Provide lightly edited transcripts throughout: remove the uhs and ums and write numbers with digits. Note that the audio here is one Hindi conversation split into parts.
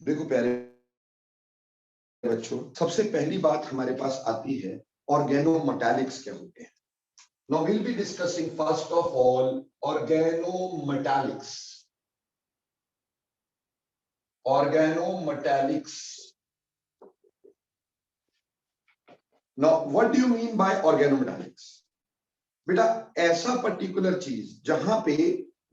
देखो प्यारे बच्चों, सबसे पहली बात हमारे पास आती है ऑर्गेनोमेटालिक्स क्या होते हैं। Now will be discussing first of all organometallics. Organometallics, now what do you mean by organometallics? बेटा, ऐसा पर्टिकुलर चीज जहां पे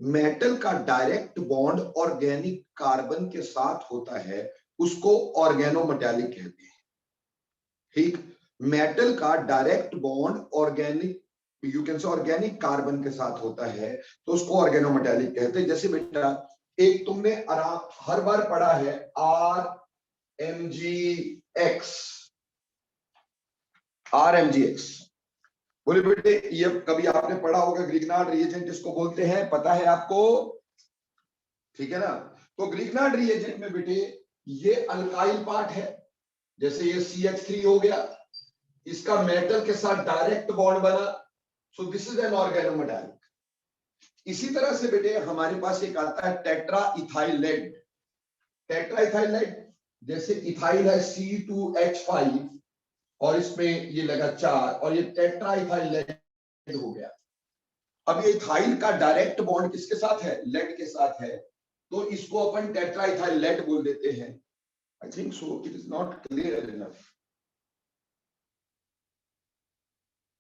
मेटल का डायरेक्ट बॉन्ड ऑर्गेनिक कार्बन के साथ होता है उसको ऑर्गेनोमेटालिक कहते हैं। ठीक, मेटल का direct bond organic, you can say organic carbon के साथ होता है तो उसको ऑर्गेनोमेटालिक कहते हैं। जैसे बेटा, एक तुमने हर बार पढ़ा है RMgX। RMgX बोले बेटे, ये कभी आपने पढ़ा होगा, ग्रिग्नार्ड रिएजेंट इसको बोलते हैं, पता है आपको? ठीक है ना। तो ग्रिग्नार्ड रिएजेंट में बेटे ये अल्काइल पार्ट है, जैसे ये CH3 हो गया, इसका मेटल के साथ डायरेक्ट बॉन्ड बना, so this is an organometallic. इसी तरह से बेटे हमारे पास एक आता है tetra ethyl lead. Tetra ethyl lead, जैसे इथाइल है C2H5 और इसमें ये लगा 4 और ये टेट्रा इथाइल लेड हो गया। अब ये इथाइल का डायरेक्ट बॉन्ड किसके साथ है? लेड के साथ है, तो इसको अपन टेट्रा इथाइल लेड बोल देते हैं। I think so it is not clear enough.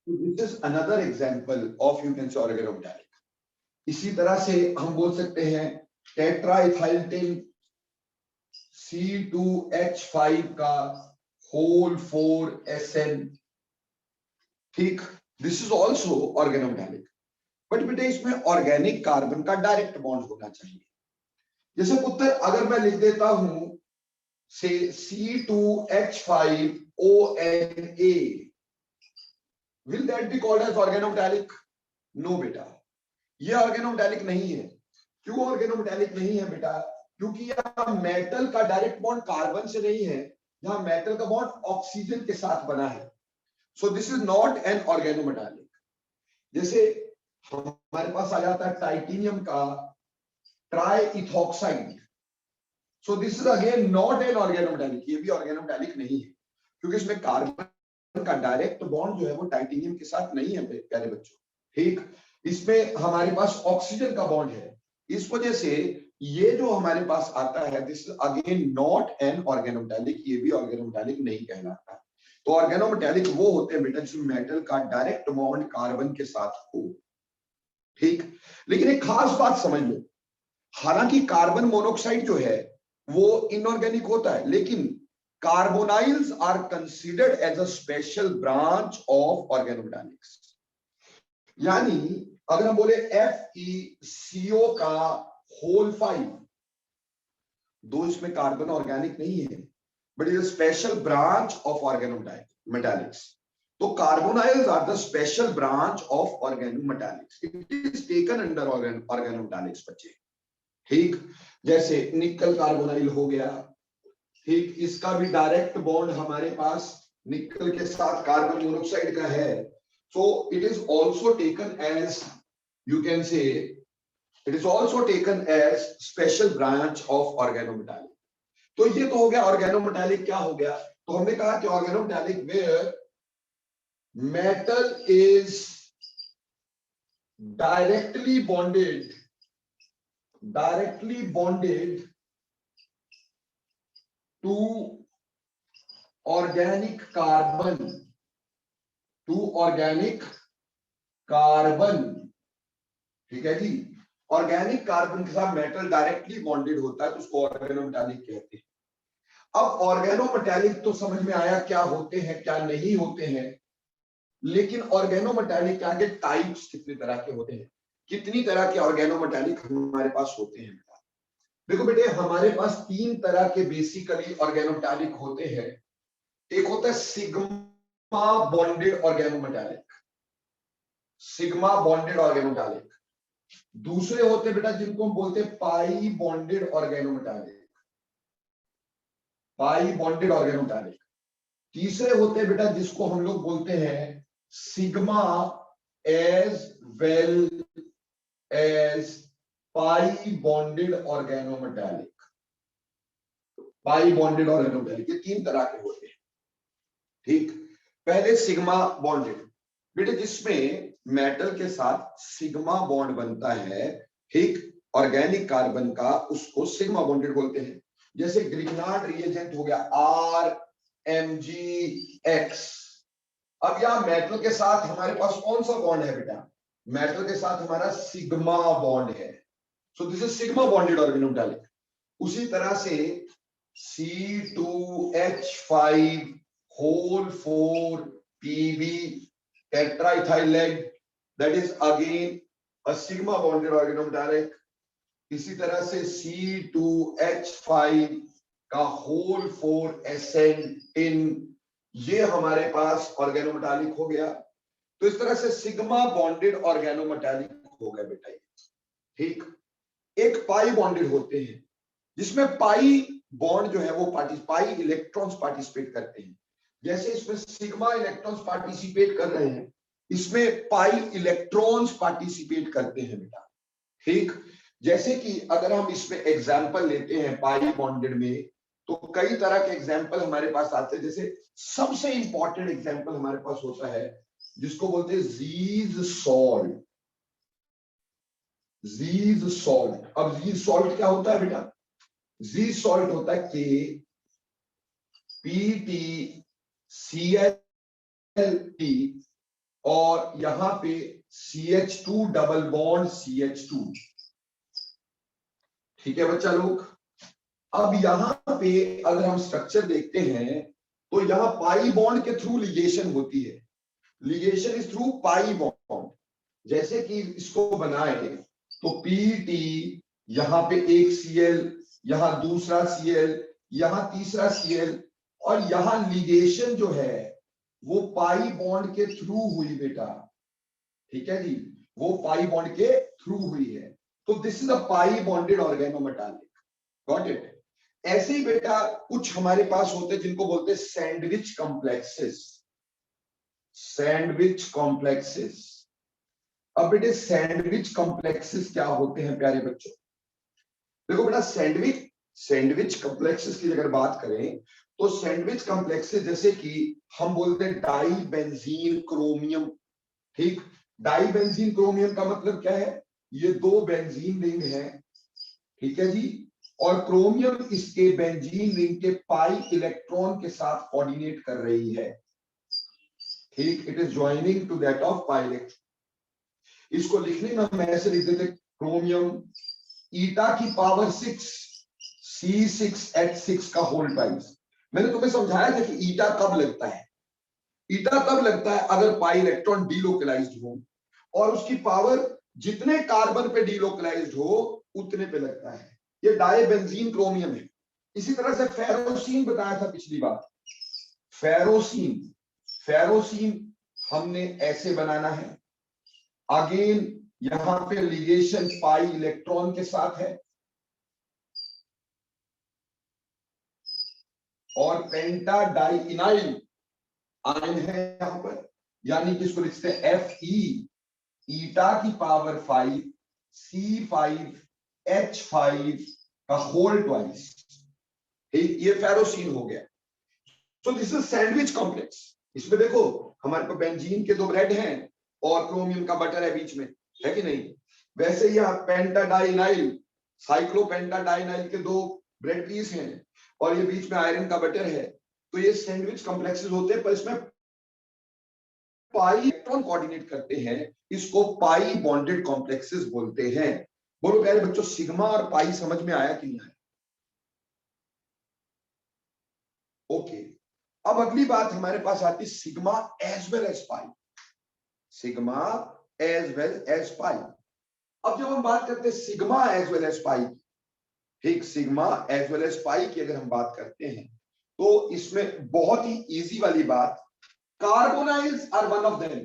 This is another example of you can say organometallic. इसी तरह से हम बोल सकते हैं टेट्राइथाइल C2H5 का होल 4SN। ठीक, this is also organometallic, but बेटे इसमें ऑर्गेनिक कार्बन का डायरेक्ट बॉन्ड होना चाहिए। जैसे पुत्र, अगर मैं लिख देता हूं से C2H5ONA, will that be called as organometallic? No बेटा, ये ऑर्गेनोमेटालिक नहीं है। क्यों ऑर्गेनोमेटालिक नहीं है बेटा? क्योंकि यह मेटल का डायरेक्ट बॉन्ड कार्बन से नहीं है, यहां मेटल का बॉन्ड ऑक्सीजन के साथ बना है, सो this is not an organometallic. जैसे हमारे पास आ जाता है टाइटेनियम का try ethoxide, so this is again not an organometallic, ये भी ऑर्गेनोमेटालिक नहीं है, क्योंकि इसमें कार्बन का डायरेक्ट बॉन्ड जो है वो टाइटेनियम के साथ नहीं है प्यारे बच्चों। ठीक, इसमें हमारे पास ऑक्सीजन का बॉन्ड है, इस वजह से ये जो हमारे पास आता है this is again not an organometallic, ये भी ऑर्गेनोमेटालिक नहीं कहलाता। तो ऑर्गेनोमेटालिक वो होते हैं बेटा जिसमें मेटल का डायरेक्ट बॉन्ड कार्बन के साथ हो। ठीक, लेकिन एक खास बात समझ लो, हालांकि कार्बन मोनोऑक्साइड जो है वो इनऑर्गेनिक होता है, लेकिन carbonyls are considered as a special branch of organometallics. यानी अगर हम बोले FeCO का होल 5, दो इसमें कार्बन ऑर्गेनिक नहीं है, but is a special branch of organometallics. तो carbonyls are the special branch of organometallics, it is taken under organometallics बच्चे। ठीक, जैसे निकल कार्बोनाइल हो गया, ठीक, इसका भी डायरेक्ट बॉन्ड हमारे पास निकल के साथ कार्बन मोनोऑक्साइड का है, so it is also taken as, you can say, it is also taken as special branch of organometallic। तो ये तो हो गया ऑर्गेनोमेटालिक। क्या हो गया? तो हमने कहा कि organometallic where metal is directly bonded to organic carbon, ठीक है जी। ऑर्गेनिक कार्बन के साथ मेटल डायरेक्टली बॉन्डेड होता है तो उसको ऑर्गेनोमेटालिक कहते हैं। अब ऑर्गेनोमेटालिक तो समझ में आया क्या होते हैं क्या नहीं होते हैं, लेकिन ऑर्गेनोमेटालिक के टाइप्स कितने तरह के होते हैं, कितनी तरह के ऑर्गेनोमेटालिक हमारे पास होते हैं? देखो बेटे, हमारे पास 3 तरह के बेसिकली ऑर्गेनोमेटालिक होते हैं। एक होता है sigma bonded organometallic, sigma bonded organometallic. दूसरे होते बेटा जिनको हम बोलते हैं pi bonded organometallic, pi bonded organometallic. तीसरे होते बेटा जिसको हम लोग बोलते हैं sigma as well as pi bonded organometallic. Pi bonded organometallic, ये 3 तरह के होते हैं। ठीक, पहले सिग्मा बॉन्डेड, बेटे जिसमें मेटल के साथ सिग्मा बॉन्ड बनता है, ठीक, ऑर्गेनिक कार्बन का, उसको सिग्मा बॉन्डेड बोलते हैं। जैसे ग्रिग्नार्ड रिएजेंट हो गया RMgX। अब यहां मेटल के साथ हमारे पास कौन सा बॉन्ड है बेटा? मेटल के साथ हमारा सिग्मा बॉन्ड है, सो this is sigma bonded organometallic. उसी तरह से C2H5 whole 4 PB tetraethyl lead, that is again a sigma bonded organometallic। इसी तरह से C2H5 का whole 4 SN10, ये हमारे पास ऑर्गेनोमेटालिक हो गया। तो इस तरह से सिग्मा बॉन्डेड ऑर्गेनोमेटालिक हो गया बेटा। ठीक, एक पाई बॉन्डेड होते हैं जिसमें पाई बॉन्ड जो है वो पाई इलेक्ट्रॉन्स पार्टिसिपेट करते हैं। जैसे इसमें सिग्मा इलेक्ट्रॉन्स पार्टिसिपेट कर रहे हैं, इसमें पाई इलेक्ट्रॉन्स पार्टिसिपेट करते हैं बेटा। ठीक, जैसे कि अगर हम इसमें एग्जांपल लेते हैं पाई बॉन्डेड में, तो कई तरह के एग्जांपल हमारे पास आते हैं। जैसे सबसे इंपॉर्टेंट एग्जांपल हमारे पास होता है जिसको बोलते हैं जीज सॉल्ट। जीज सॉल्ट, अब जीज सॉल्ट क्या होता है बेटा? जी सॉल्ट होता है KPTCl और यहां पे CH2 डबल बॉन्ड CH2। ठीक है बच्चा लोग, अब यहां पे अगर हम स्ट्रक्चर देखते हैं तो यहां पाई बॉन्ड के थ्रू लिगेशन होती है। Ligation is through pi bond. जैसे कि इसको बनाए तो PT, यहां पे एक Cl, यहां दूसरा Cl, यहां तीसरा Cl, और यहां लिगेशन जो है वो पाई बॉन्ड के थ्रू हुई बेटा। ठीक है जी, वो पाई बॉन्ड के थ्रू हुई है। तो this is a pi bonded organometallic. Got it? ऐसे ही बेटा कुछ हमारे पास होते हैं जिनको बोलते हैं सैंडविच कॉम्प्लेक्सेस। Sandwich complexes. अब बेटे सैंडविच कॉम्प्लेक्सेस क्या होते हैं प्यारे बच्चों? देखो बेटा, सैंडविच कॉम्प्लेक्सेस की अगर बात करें तो सैंडविच कॉम्प्लेक्सेस जैसे कि हम बोलते हैं डाई बेंजीन क्रोमियम। ठीक, डाई बेंजीन क्रोमियम का मतलब क्या है? ये 2 बेंजीन रिंग है, ठीक है जी, और क्रोमियम इसके बेंजीन रिंग के पाई इलेक्ट्रॉन के साथ कोऑर्डिनेट कर रही है। ठीक, it is joining two that of pi electron. इसको लिखने में हम ऐसे लिख देते क्रोमियम ईटा की पावर 6 C6H6 का होल टाइम्स। मैंने तुम्हें समझाया था कि ईटा कब लगता है? ईटा तब लगता है अगर पाई इलेक्ट्रॉन डीलोकलाइज्ड हो, और उसकी पावर जितने कार्बन पे डीलोकलाइज्ड हो उतने पे लगता है। ये डाइबेंजीन क्रोमियम है। इसी तरह से फेरोसीन बताया था पिछली बार। फेरोसीन हमने ऐसे बनाना है। अगेन यहां पे लिगेशन पाई इलेक्ट्रॉन के साथ है, और पेंटा डाइइनाइल आयन है यहां पर, यानी कि इसको लिखते हैं Fe ईटा की पावर 5 C5H5 का होल ट्वाइस। ये फेरोसीन हो गया। सो दिस इज सैंडविच कॉम्प्लेक्स। इसमें देखो हमारे पास बेंजीन के 2 ब्रेड हैं और क्रोमियम का बटर है बीच में, है कि नहीं? वैसे यह पेंटाडाइनाइल, साइक्लोपेंटाडाइनाइल के 2 ब्रेड पीस हैं और ये बीच में आयरन का बटर है। तो ये सैंडविच कॉम्प्लेक्सेस होते हैं, पर इसमें पाई इलेक्ट्रॉन कोऑर्डिनेट करते हैं। इसको पाई बॉन्डेड कॉम्प्लेक्सेस बोलते हैं। बोलो प्यारे बच्चों, सिग्मा और पाई समझ में आया कि नहीं आया? ओके, अब अगली बात हमारे पास आती है सिग्मा एज वेल एज पाई। सिग्मा एज वेल एज पाई। अब जब हम बात करते हैं सिग्मा एज वेल एज पाई, ठीक, सिग्मा एज वेल एज पाई की अगर हम बात करते हैं तो इसमें बहुत ही इजी वाली बात, carbonyls are one of them.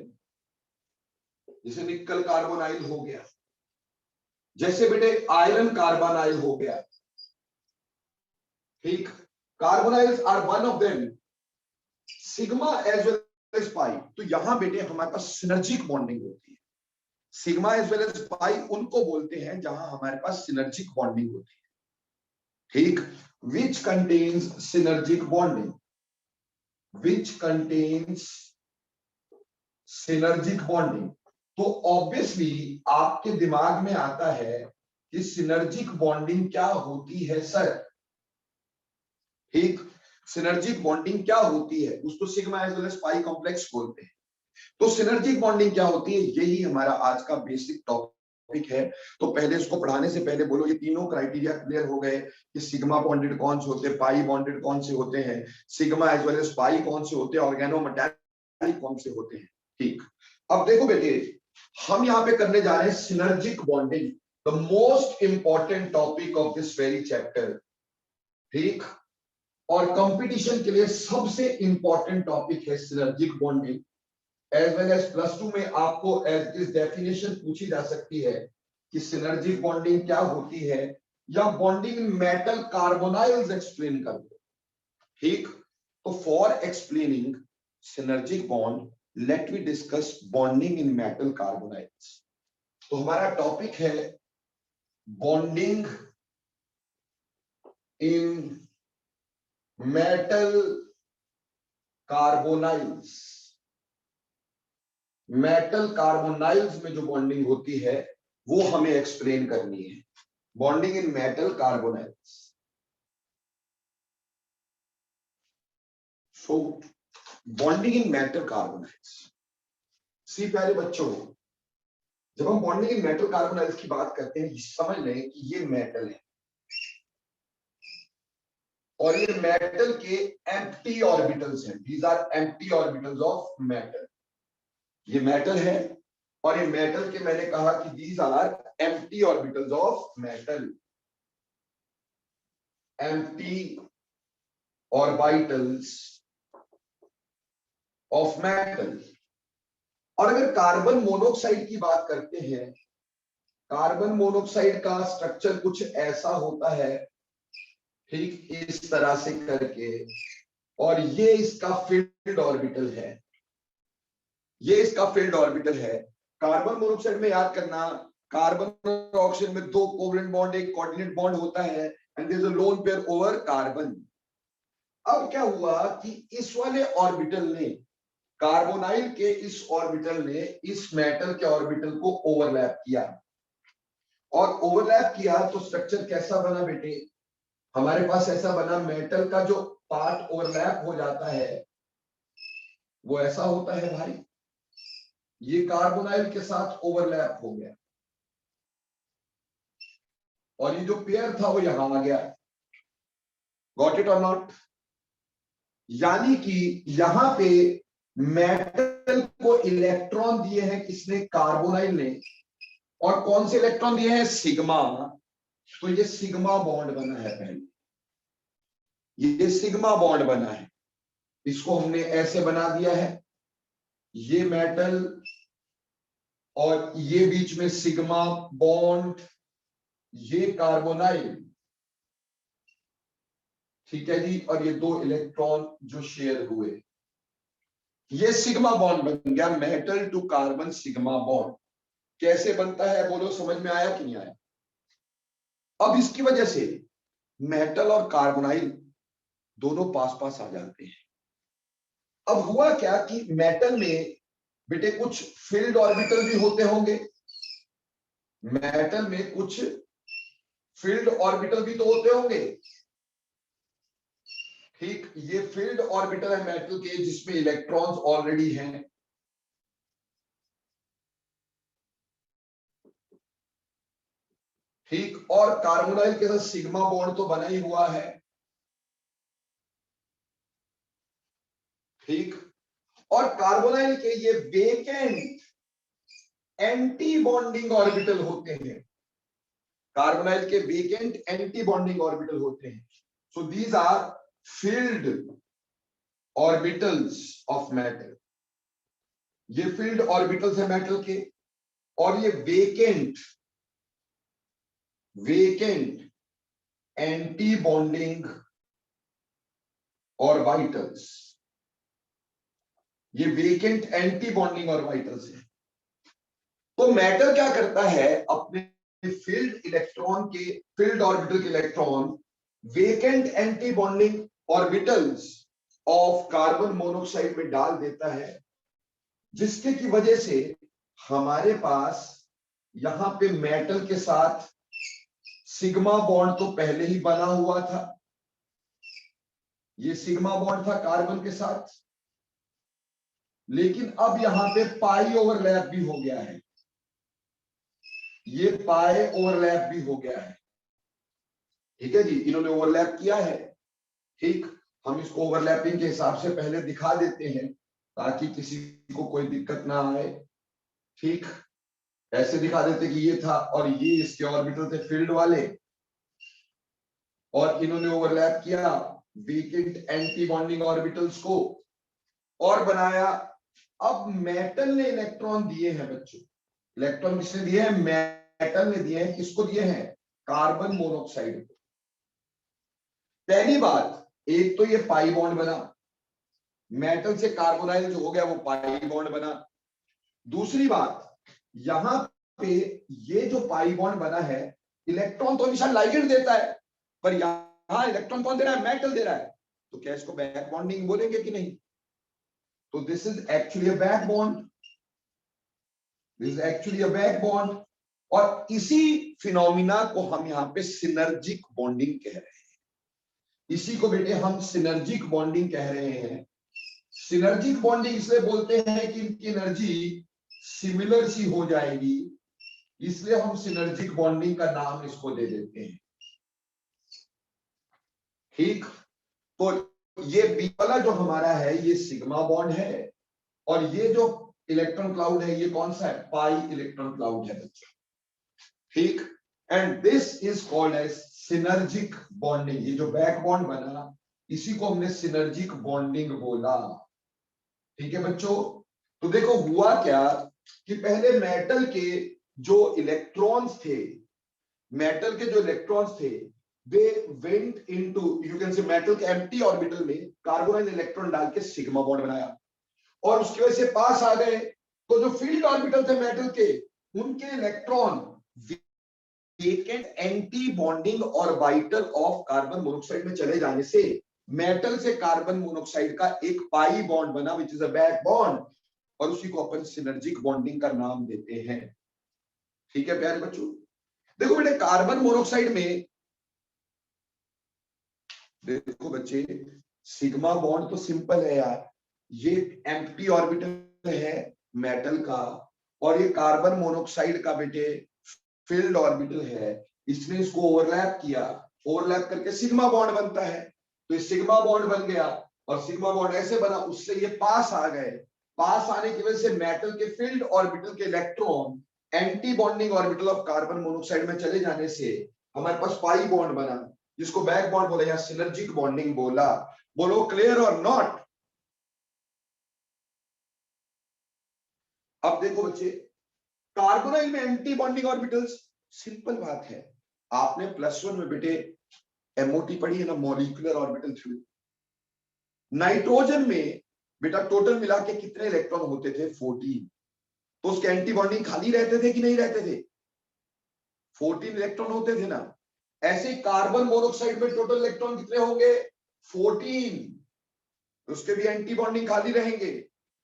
जैसे निकल कार्बोनाइल हो गया, जैसे बेटे आयरन कार्बोनाइल हो गया। ठीक, carbonyls are one of them. Sigma as well as pi, तो यहां बेटे हमारे पास सिनर्जिक बॉन्डिंग होती है। Sigma as well as pi उनको बोलते हैं जहां हमारे पास सिनर्जिक बॉन्डिंग होती है। ठीक, which contains synergic bonding, which contains synergic bonding। तो ऑब्वियसली आपके दिमाग में आता है कि सिनर्जिक बॉन्डिंग क्या होती है सर। ठीक, सिनर्जिक बॉन्डिंग क्या होती है, उसको सिग्मा एज वेल एज पाई कॉम्प्लेक्स बोलते हैं। तो सिनर्जिक बॉन्डिंग क्या होती है, यही हमारा आज का बेसिक टॉपिक है। तो पहले इसको पढ़ाने से पहले बोलो ये तीनों क्राइटेरिया क्लियर हो गए कि सिग्मा बॉन्डेड कौन से होते हैं, पाई बॉन्डेड कौन से होते हैं, सिग्मा एज वेल एज पाई कौन से होते हैं, ऑर्गेनोमेटैलिक कौन से होते हैं। ठीक, अब देखो बेटे, हम यहाँ पे करने जा रहे हैं synergic bonding, the most important topic of this very chapter. ठीक, और कंपटीशन के लिए सबसे इंपॉर्टेंट टॉपिक है synergic bonding. As well as +2 में आपको एज इस डेफिनेशन पूछी जा सकती है कि सिनर्जिक बॉन्डिंग क्या होती है, या bonding in metal carbonyls explain कर दो। ठीक, तो for explaining synergic bond let we discuss bonding in metal carbonyls. तो हमारा टॉपिक है bonding in metal carbonyls. Metal carbonyls में जो बॉन्डिंग होती है वो हमें एक्सप्लेन करनी है, bonding in metal carbonyls. So bonding in metal carbonyls, see प्यारे बच्चों, जब हम बॉन्डिंग इन मेटल कार्बोनाइल्स की बात करते हैं, समझ लें कि ये मेटल है और ये मेटल के एम्प्टी ऑर्बिटल्स हैं। These are empty orbitals of metal. ये मेटल है और ये मेटल के मैंने कहा कि these are empty orbitals of metal, empty orbitals of metal. और अगर कार्बन मोनोऑक्साइड की बात करते हैं, कार्बन मोनोऑक्साइड का स्ट्रक्चर कुछ ऐसा होता है, ठीक इस तरह से करके, और ये इसका फील्ड ऑर्बिटल है, ये इसका फील्ड ऑर्बिटल है। कार्बन मोनोऑक्साइड में याद करना, कार्बन और ऑक्सीजन में 2 कोवलेंट बॉन्ड, एक कोऑर्डिनेट बॉन्ड होता है, and there is a lone pair over carbon. अब क्या हुआ कि इस वाले ऑर्बिटल ने, कार्बोनाइल के इस ऑर्बिटल ने इस मेटल के ऑर्बिटल को ओवरलैप किया, और ओवरलैप किया तो स्ट्रक्चर कैसा बना बेटे, हमारे पास ऐसा बना, मेटल का जो पार्ट ओवरलैप हो जाता है वो ऐसा होता है भाई, ये कार्बोनाइल के साथ ओवरलैप हो गया और ये जो पेयर था वो यहां आ गया। गॉट इट और नॉट? यानी कि यहां पे मेटल को इलेक्ट्रॉन दिए हैं किसने, कार्बोनाइल ने, और कौन से इलेक्ट्रॉन दिए हैं, सिग्मा। तो ये सिग्मा बॉन्ड बना है, पहले ये सिग्मा बॉन्ड बना है, इसको हमने ऐसे बना दिया है, ये मेटल और ये बीच में सिग्मा बॉन्ड, ये कार्बोनाइल, ठीक है जी, और ये 2 इलेक्ट्रॉन जो शेयर हुए, ये सिग्मा बॉन्ड बन गया, metal to carbon sigma bond. कैसे बनता है बोलो, समझ में आया कि नहीं आया? अब इसकी वजह से मेटल और कार्बोनाइल दोनों पास पास आ जाते हैं। अब हुआ क्या कि मेटल में बेटे कुछ फील्ड ऑर्बिटल भी होते होंगे, मेटल में कुछ फील्ड ऑर्बिटल भी तो होते होंगे। ठीक, ये फील्ड ऑर्बिटल है मेटल के जिसमें इलेक्ट्रॉन्स ऑलरेडी हैं, ठीक, और कार्बोनाइल के साथ सिग्मा बॉन्ड तो बना ही हुआ है, ठीक, और कार्बोनाइल के ये वेकेंट एंटी बॉन्डिंग ऑर्बिटल होते हैं, कार्बोनाइल के वेकेंट एंटी बॉन्डिंग ऑर्बिटल होते हैं। So these are filled orbitals of metal, ये फील्ड ऑर्बिटल्स है मेटल के, और ये वेकेंट एंटी बॉन्डिंग ऑर्बिटल्स, ये वेकेंट एंटी बॉन्डिंग ऑर्बिटल्स है। तो मेटल क्या करता है, अपने फील्ड इलेक्ट्रॉन के, फील्ड ऑर्बिटल के electron vacant anti bonding orbitals of carbon monoxide में डाल देता है, जिसके की वजह से हमारे पास यहां पे मेटल के साथ सिग्मा बॉन्ड तो पहले ही बना हुआ था, ये सिग्मा बॉन्ड था कार्बन के साथ, लेकिन अब यहां पे पाई ओवरलैप भी हो गया है, ये पाई ओवरलैप भी हो गया है। ठीक है जी, इन्होंने ओवरलैप किया है। ठीक, हम इसको ओवरलैपिंग के हिसाब से पहले दिखा देते हैं ताकि किसी को कोई दिक्कत ना आए। ठीक, ऐसे दिखा देते कि ये था और ये इसके ऑर्बिटल थे फील्ड वाले, और इन्होंने ओवरलैप किया वीकेंट एंटी बॉन्डिंग ऑर्बिटल्स को और बनाया। अब मेटल ने इलेक्ट्रॉन दिए हैं बच्चों, इलेक्ट्रॉन किसने दिए हैं? मेटल ने दिए हैं। किसको दिए हैं? कार्बन मोनोऑक्साइड को। पहली बात, एक तो ये पाई बॉन्ड बना, मेटल से कार्बोनाइल जो हो गया वो पाई बॉन्ड बना। दूसरी बात, यहां पे ये जो पाई बॉन्ड बना है, इलेक्ट्रॉन तो हमेशा लाइगेंड देता है, पर यहां इलेक्ट्रॉन कौन दे रहा है? मेटल दे रहा है। तो क्या इसको बैक बॉन्डिंग बोलेंगे कि नहीं? तो this is actually a back bond, this is actually a back bond. और इसी फिनोमिना को हम यहां पे सिनर्जिक बॉन्डिंग कह रहे हैं। इसी को बेटे हम सिनर्जिक बॉन्डिंग कह रहे हैं। सिनर्जिक बॉन्डिंग इसलिए बोलते हैं कि इनकी एनर्जी सिमिलर सी हो जाएगी, इसलिए हम सिनर्जिक बॉन्डिंग का नाम इसको दे देते हैं। ठीक, तो ये बी वाला जो हमारा है ये सिग्मा बॉन्ड है, और ये जो इलेक्ट्रॉन क्लाउड है ये कौन सा है? पाई इलेक्ट्रॉन क्लाउड है बच्चों। ठीक, and this is called as synergic bonding. ये जो बैक बॉन्ड बना इसी को हमने सिनर्जिक बॉन्डिंग बोला। ठीक है बच्चों, तो देखो हुआ क्या कि पहले मेटल के जो इलेक्ट्रॉन्स थे, मेटल के जो इलेक्ट्रॉन्स थे, they went into, you can say, metal के एम्प्टी ऑर्बिटल में कार्बोनाइल इलेक्ट्रॉन डाल के सिग्मा बॉन्ड बनाया, और उसकी वजह से पास आ गए। तो जो फील्ड ऑर्बिटल थे मेटल के, उनके electron vacant anti bonding orbital of carbon monoxide में चले जाने से मेटल से कार्बन मोनोऑक्साइड का एक पाई बॉन्ड बना, which is a back bond, और उसी को अपन सिनर्जिक बॉन्डिंग का नाम देते हैं। ठीक है प्यारे बच्चों, देखो बेटे कार्बन मोनोऑक्साइड में, देखो बच्चे, सिग्मा बॉन्ड तो सिंपल है यार, ये एम्प्टी ऑर्बिटल है मेटल का, और ये कार्बन मोनोऑक्साइड का बेटे फील्ड ऑर्बिटल है। इसने इसको ओवरलैप किया, ओवरलैप करके सिग्मा बॉन्ड बनता है। तो ये सिग्मा बॉन्ड बन गया, और सिग्मा बॉन्ड ऐसे बना, उससे ये पास आ गए। पास आने की वजह से मेटल के फील्ड ऑर्बिटल के electron anti bonding orbital of carbon monoxide में चले जाने से हमारे पास पाई बॉन्ड बना, जिसको बैक बॉन्ड बोला या सिनर्जिक बॉन्डिंग बोला। बोलो क्लियर और नॉट? अब देखो बच्चे, कार्बोनाइल में एंटी बॉन्डिंग ऑर्बिटल्स, सिंपल बात है, आपने +1 में बेटे एमओटी पढ़ी है ना, मॉलिक्यूलर ऑर्बिटल थ्योरी। नाइट्रोजन में बेटा टोटल मिला के कितने इलेक्ट्रॉन होते थे? 14। तो उसके एंटी बॉन्डिंग खाली रहते थे कि नहीं रहते थे? 14 इलेक्ट्रॉन होते थे ना। ऐसे ही कार्बन मोनोऑक्साइड में टोटल इलेक्ट्रॉन कितने होंगे? 14। उसके भी एंटी बॉन्डिंग खाली रहेंगे।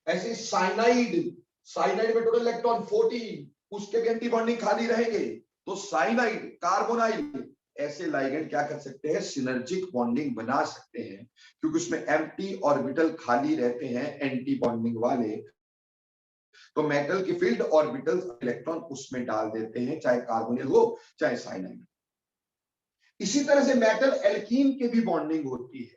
ऐसे साइनाइड, साइनाइड में टोटल इलेक्ट्रॉन 14, उसके भी एंटी बॉन्डिंग खाली रहेंगे। तो साइनाइड, कार्बोनाइल, ऐसे लाइगेंड क्या कर सकते हैं? सिनर्जिक बॉन्डिंग बना सकते हैं, क्योंकि उसमें एम्प्टी ऑर्बिटल खाली रहते हैं एंटी बॉन्डिंग वाले। तो मेटल की फील्ड ऑर्बिटल इलेक्ट्रॉन उसमें डाल देते हैं, चाहे कार्बोनिल हो चाहे साइनाइड। इसी तरह से मेटल एल्कीन की भी बॉन्डिंग होती है,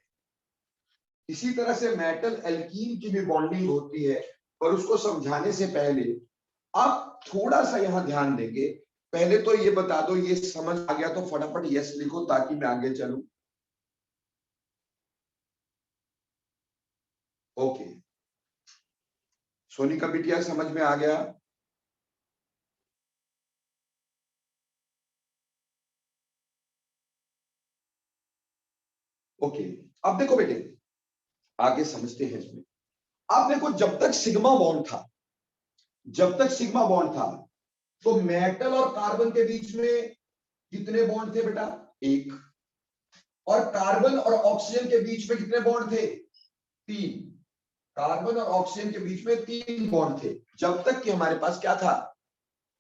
इसी तरह से मेटल एल्कीन की भी बॉन्डिंग होती है। और उसको समझाने से पहले आप थोड़ा सा यहां ध्यान देंगे। पहले तो ये बता दो, ये समझ आ गया तो फटाफट यस लिखो ताकि मैं आगे चलूं। ओके, सोनी का बिटिया समझ में आ गया? ओके, अब देखो बेटे, आगे समझते हैं इसमें। अब देखो, जब तक सिग्मा बॉन्ड था, जब तक सिग्मा बॉन्ड था, तो मेटल और कार्बन के बीच में कितने बॉन्ड थे बेटा? एक। और कार्बन और ऑक्सीजन के बीच में कितने बॉन्ड थे? 3। कार्बन और ऑक्सीजन के बीच में 3 बॉन्ड थे, जब तक कि हमारे पास क्या था?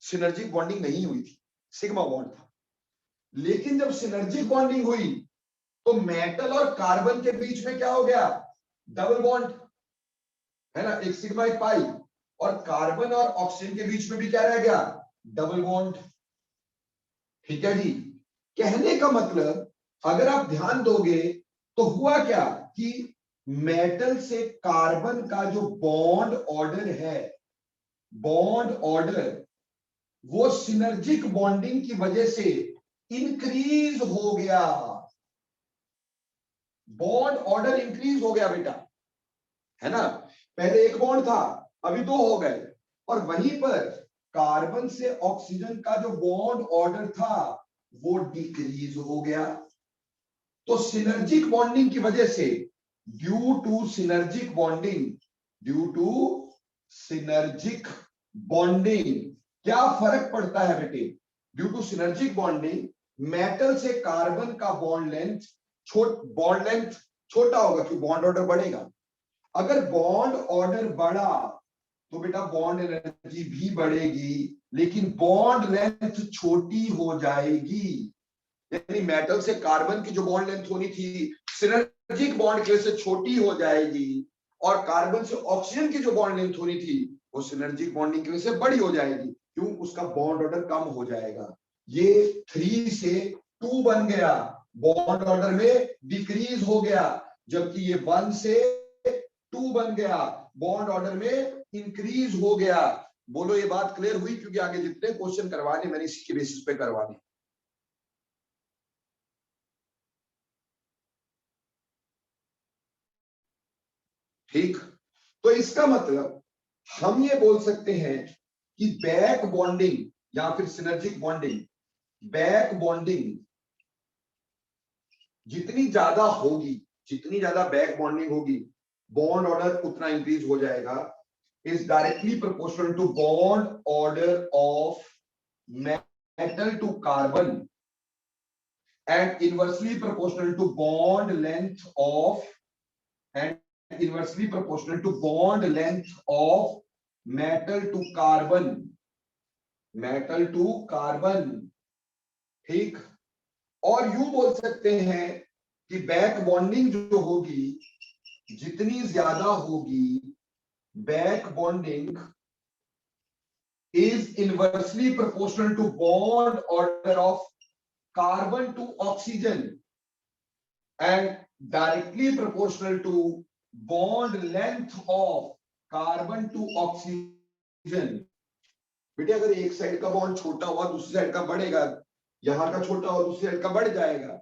सिनर्जिक बॉन्डिंग नहीं हुई थी, सिग्मा बॉन्ड था। लेकिन जब सिनर्जिक बॉन्डिंग हुई तो मेटल और कार्बन के बीच में क्या हो गया? डबल बॉन्ड, है ना, एक सिग्मा एक पाई। और कार्बन और ऑक्सीजन के बीच में भी क्या रह गया? Double bond. ठीक है जी। कहने का मतलब अगर आप ध्यान दोगे तो हुआ क्या कि मेटल से कार्बन का जो बॉन्ड ऑर्डर है, बॉन्ड ऑर्डर, वो सिनर्जिक बॉन्डिंग की वजह से इंक्रीज हो गया। बॉन्ड ऑर्डर इंक्रीज हो गया बेटा, है ना। पहले एक बॉन्ड था, अभी 2 हो गए। और वहीं पर कार्बन से ऑक्सीजन का जो बॉन्ड ऑर्डर था वो डिक्रीज हो गया। तो सिनर्जिक बॉन्डिंग की वजह से, due to synergic bonding, due to synergic bonding क्या फर्क पड़ता है बेटे? Due to synergic bonding metal से कार्बन का बॉन्ड लेंथ छोटा होगा, क्योंकि बॉन्ड ऑर्डर बढ़ेगा। अगर बॉन्ड ऑर्डर बढ़ा तो बेटा बॉन्ड एनर्जी भी बढ़ेगी, लेकिन बॉन्ड लेंथ छोटी हो जाएगी। यानी मेटल से कार्बन की जो बॉन्ड लेंथ होनी थी सिनर्जिक बॉन्ड की वजह से छोटी हो जाएगी, और कार्बन से ऑक्सीजन की जो बॉन्ड लेंथ होनी थी वो सिनर्जिक बॉन्डिंग की वजह से बड़ी हो जाएगी। क्यों? उसका बॉन्ड ऑर्डर कम हो जाएगा। ये 3 से 2 बन गया, बॉन्ड ऑर्डर में डिक्रीज हो गया। जबकि ये 1 से 2 बन गया, बॉन्ड ऑर्डर में इंक्रीज हो गया। बोलो ये बात क्लियर हुई? क्योंकि आगे जितने क्वेश्चन करवाने मैंने इसी के बेसिस पे करवाने। ठीक, तो इसका मतलब हम ये बोल सकते हैं कि बैक बॉन्डिंग या फिर सिनर्जिक बॉन्डिंग, बैक बॉन्डिंग जितनी ज्यादा होगी, जितनी ज्यादा बैक बॉन्डिंग होगी, बॉन्ड ऑर्डर उतना इंक्रीज हो जाएगा, is directly proportional to bond order of metal to carbon and inversely proportional to bond length of and inversely proportional to bond length of metal to carbon, metal to carbon। ठीक, और यूं बोल सकते हैं कि बैक बॉन्डिंग जो होगी, जितनी ज्यादा होगी, back bonding is inversely proportional to bond order of carbon to oxygen and directly proportional to bond length of carbon to oxygen। बेटे अगर एक साइड का बॉन्ड छोटा हुआ दूसरी साइड का बढ़ेगा, यहां का छोटा हुआ दूसरी साइड का बढ़ जाएगा।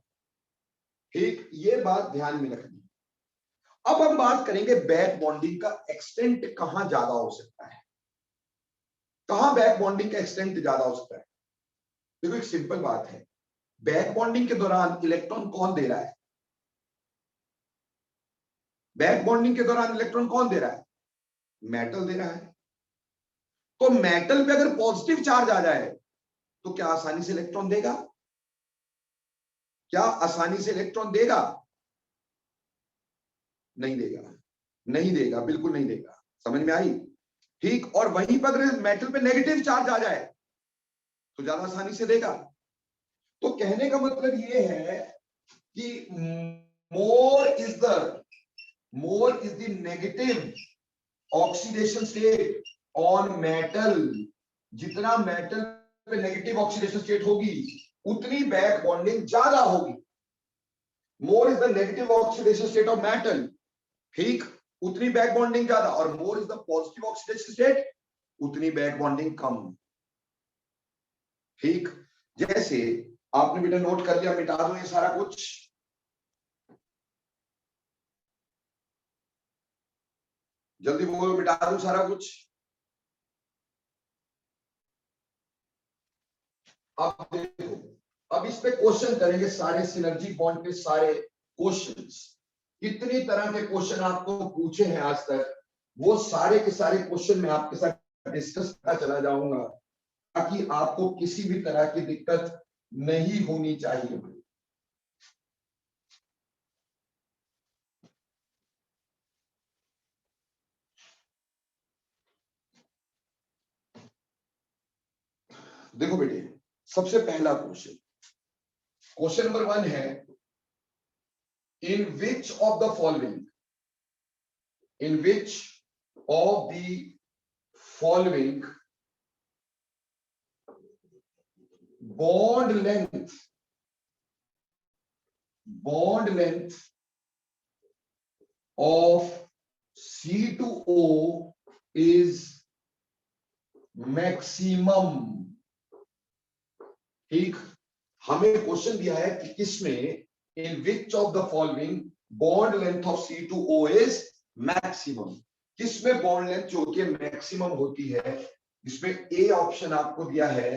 ठीक, ये बात ध्यान में रखनी। अब हम बात करेंगे बैक बॉन्डिंग का एक्सटेंट कहां ज्यादा हो सकता है, कहां बैक बॉन्डिंग का एक्सटेंट ज्यादा हो सकता है। देखो एक सिंपल बात है, बैक बॉन्डिंग के दौरान इलेक्ट्रॉन कौन दे रहा है? बैक बॉन्डिंग के दौरान इलेक्ट्रॉन कौन दे रहा है? मेटल दे रहा है। तो मेटल पे अगर पॉजिटिव चार्ज आ जाए तो क्या आसानी से इलेक्ट्रॉन देगा? क्या आसानी से इलेक्ट्रॉन देगा? नहीं देगा, नहीं देगा, बिल्कुल नहीं देगा। समझ में आई? ठीक, और वहीं पर अगर मेटल पे नेगेटिव चार्ज आ जाए तो ज्यादा आसानी से देगा। तो कहने का मतलब ये है कि मोर is the negative oxidation state on metal. जितना मेटल पे नेगेटिव ऑक्सीडेशन स्टेट होगी उतनी बैक बॉन्डिंग ज्यादा होगी। मोर is the negative oxidation state of metal, ठीक, उतनी बैक बॉन्डिंग ज्यादा। और मोर is the positive oxidation state, उतनी बैक बॉन्डिंग कम। ठीक, जैसे आपने बेटा नोट कर लिया, मिटा दो ये सारा कुछ। जल्दी बोलो, मिटा दो सारा कुछ। अब देखो, अब इस पे क्वेश्चन करेंगे सारे सिनर्जी बॉन्ड के सारे क्वेश्चंस। कितनी तरह के क्वेश्चन आपको पूछे हैं आज तक, वो सारे के सारे क्वेश्चन मैं आपके साथ डिस्कस करता चला जाऊंगा, ताकि आपको किसी भी तरह की दिक्कत नहीं होनी चाहिए। देखो बेटे, सबसे पहला क्वेश्चन नंबर 1 है, in which of the following, in which of the following bond length of C2O is maximum। ठीक, हमें क्वेश्चन दिया है कि किसमें, in which of the following bond length of C2O is maximum, किसमें बॉन्ड लेंथ जो कि मैक्सिमम होती है। इसमें ए ऑप्शन आपको दिया है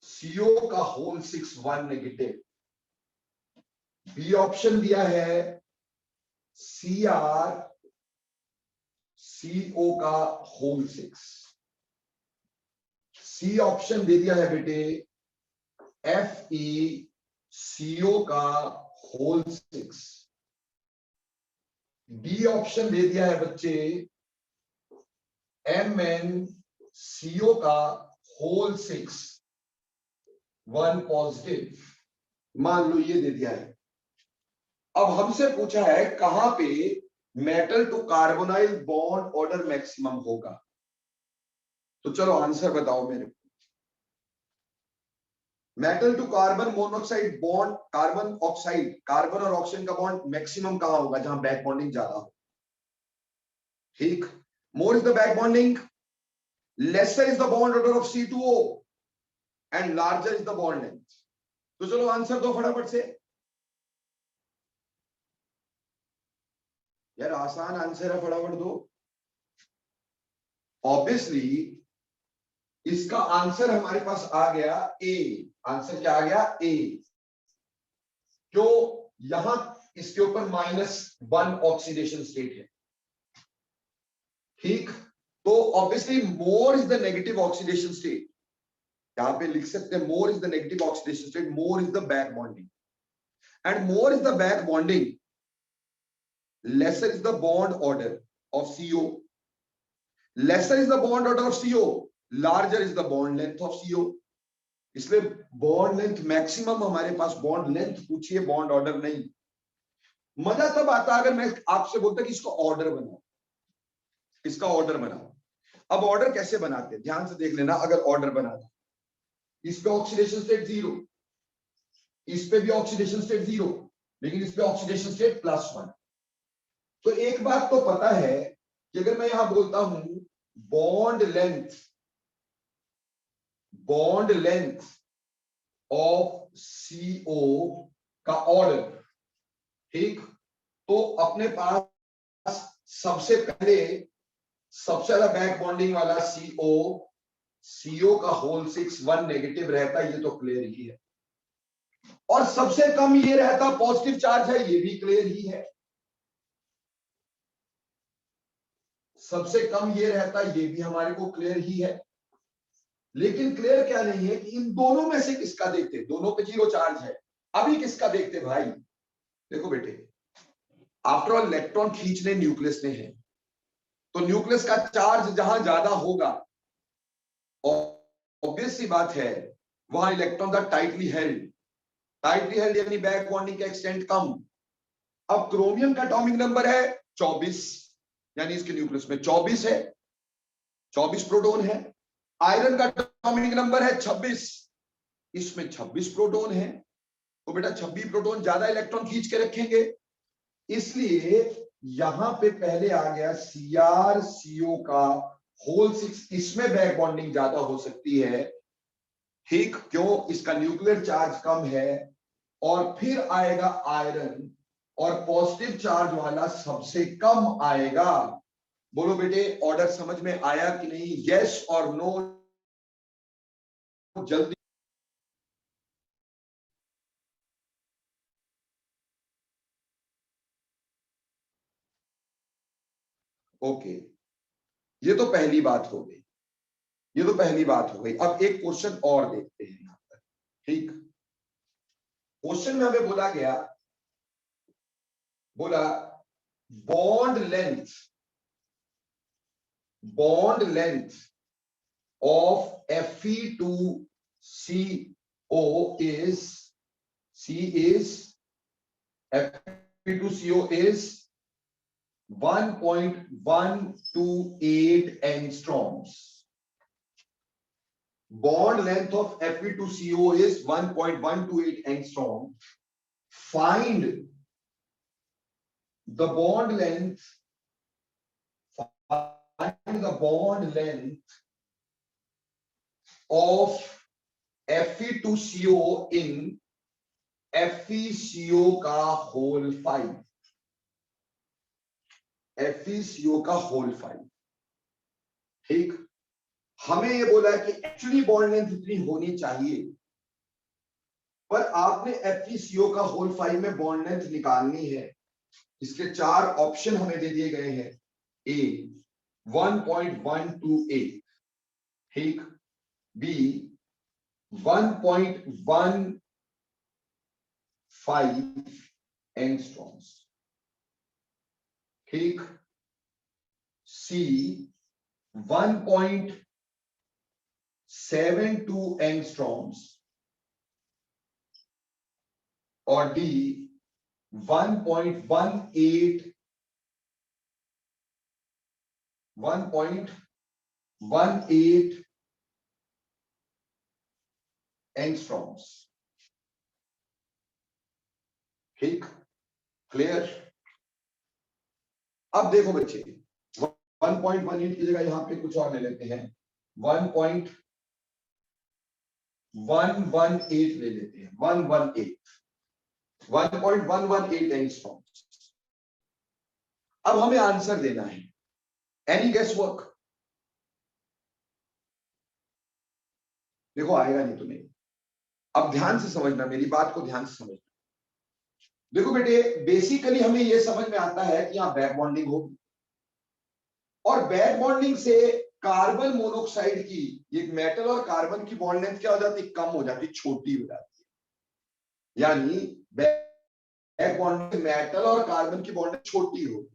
CO का होल 6 1 नेगेटिव, बी ऑप्शन दिया है CR CO का होल 6, सी ऑप्शन दे दिया है बेटे FE CO का होल 6, डी ऑप्शन दे दिया है बच्चे MN CO का होल 6 1 पॉजिटिव, मान लो ये दे दिया है। अब हमसे पूछा है कहां पे metal to carbonyl bond order maximum होगा, तो चलो आंसर बताओ मेरे को। Metal to carbon monoxide bond, carbon oxide, carbon और ऑक्सीजन का बॉन्ड मैक्सिमम कहां होगा, जहां बैक बॉन्डिंग ज्यादा हो। ठीक, more is the back bonding, lesser is the bond order of C2O and larger is the bond length. तो चलो आंसर दो फटाफट से यार, आसान आंसर है, फटाफट दो। ऑब्वियसली इसका आंसर हमारे पास आ गया ए, आंसर क्या आ गया ए, जो यहां इसके ऊपर -1 ऑक्सीडेशन स्टेट है। ठीक, तो obviously more is the negative oxidation state, यहां पे लिख सकते हैं मोर is the negative oxidation state, more is the back bonding, and more is the back bonding, lesser is the bond order of CO, lesser is the bond order of CO, larger is the bond length of CO। इसलिए बॉन्ड लेंथ मैक्सिमम हमारे पास, बॉन्ड लेंथ पूछिए, बॉन्ड ऑर्डर नहीं। मजा तब आता अगर मैं आपसे बोलता कि इसका ऑर्डर बनाओ, इसका ऑर्डर बनाओ। अब ऑर्डर कैसे बनाते हैं ध्यान से देख लेना। अगर ऑर्डर बनाना, इस पे ऑक्सीडेशन स्टेट 0, इस पे भी ऑक्सीडेशन स्टेट 0, लेकिन इस पे ऑक्सीडेशन स्टेट +1। तो एक बात तो पता है कि अगर मैं यहां बोलता हूं बॉन्ड लेंथ ऑफ CO का ऑर्डर, ठीक, तो अपने पास सबसे पहले सबसे ज्यादा बैक बॉन्डिंग वाला CO का होल 6 1 नेगेटिव रहता है, ये तो क्लियर ही है, और सबसे कम ये रहता पॉजिटिव चार्ज है, ये भी क्लियर ही है, सबसे कम ये रहता, ये भी हमारे को क्लियर ही है। लेकिन क्लियर क्या नहीं है कि इन दोनों में से किसका देखते, दोनों पे 0 चार्ज है, अभी किसका देखते भाई। देखो बेटे, आफ्टर ऑल इलेक्ट्रॉन खींचने न्यूक्लियस ने है, तो न्यूक्लियस का चार्ज जहां ज्यादा होगा, ऑब्वियस सी बात है वहां इलेक्ट्रॉन का टाइटली हेल्ड यानी बैक बॉन्डिंग का एक्सटेंट कम। अब क्रोमियम का एटॉमिक नंबर है 24, यानी इसके न्यूक्लियस में 24 है, 24 प्रोटॉन है। आयरन का एटॉमिक नंबर है 26, इसमें 26 प्रोटॉन है, तो बेटा 26 प्रोटॉन ज्यादा इलेक्ट्रॉन खींच के रखेंगे, इसलिए यहां पे पहले आ गया CrCO का होल 6, इसमें बैक बॉन्डिंग ज्यादा हो सकती है। ठीक, क्यों, इसका न्यूक्लियर चार्ज कम है, और फिर आएगा आयरन, और पॉजिटिव चार्ज वाला सबसे कम आएगा। बोलो बेटे, ऑर्डर समझ में आया कि नहीं, यस और नो, जल्दी। ओके, ये तो पहली बात हो गई, ये तो पहली बात हो गई। अब एक क्वेश्चन और देखते हैं यहां पर। ठीक, क्वेश्चन में हमें बोला गया, बोला bond length of Fe2CO is Fe2CO is 1.128 angstroms. Bond length of Fe2CO is 1.128 angstrom. Find the bond length. Find the bond length of Fe2CO in FeCO का होल 5. FeCO का होल 5. ठीक, हमें ये बोला है कि एक्चुअली बॉन्ड लेंथ इतनी होनी चाहिए, पर आपने FeCO का होल 5 में बॉन्ड लेंथ निकालनी है. इसके 4 ऑप्शन हमें दे दिए गए हैं. A 1.128, ठीक, B 1.15 एंगस्ट्रॉम्स, ठीक, C 1.72 एंगस्ट्रॉम्स और D 1.18 एंगस्ट्रॉम्स. ठीक, क्लियर. अब देखो बच्चे, 1.18 की जगह यहां पे कुछ और ले लेते हैं, 1.118 ले लेते हैं. 1.118 एंगस्ट्रॉम्स. अब हमें आंसर देना है. Any guess work? देखो आएगा नहीं तुम्हें. अब ध्यान से समझना, मेरी बात को ध्यान से समझना. देखो बेटे, बेसिकली हमें यह समझ में आता है कि यहां बैक बॉन्डिंग होगी, और बैक बॉन्डिंग से कार्बन मोनोऑक्साइड की, एक मेटल और कार्बन की बॉन्ड लेंथ क्या हो जाती है? कम हो जाती, छोटी हो जाती है. यानी बैक बॉन्डिंग से मेटल और कार्बन की बॉन्ड छोटी हो,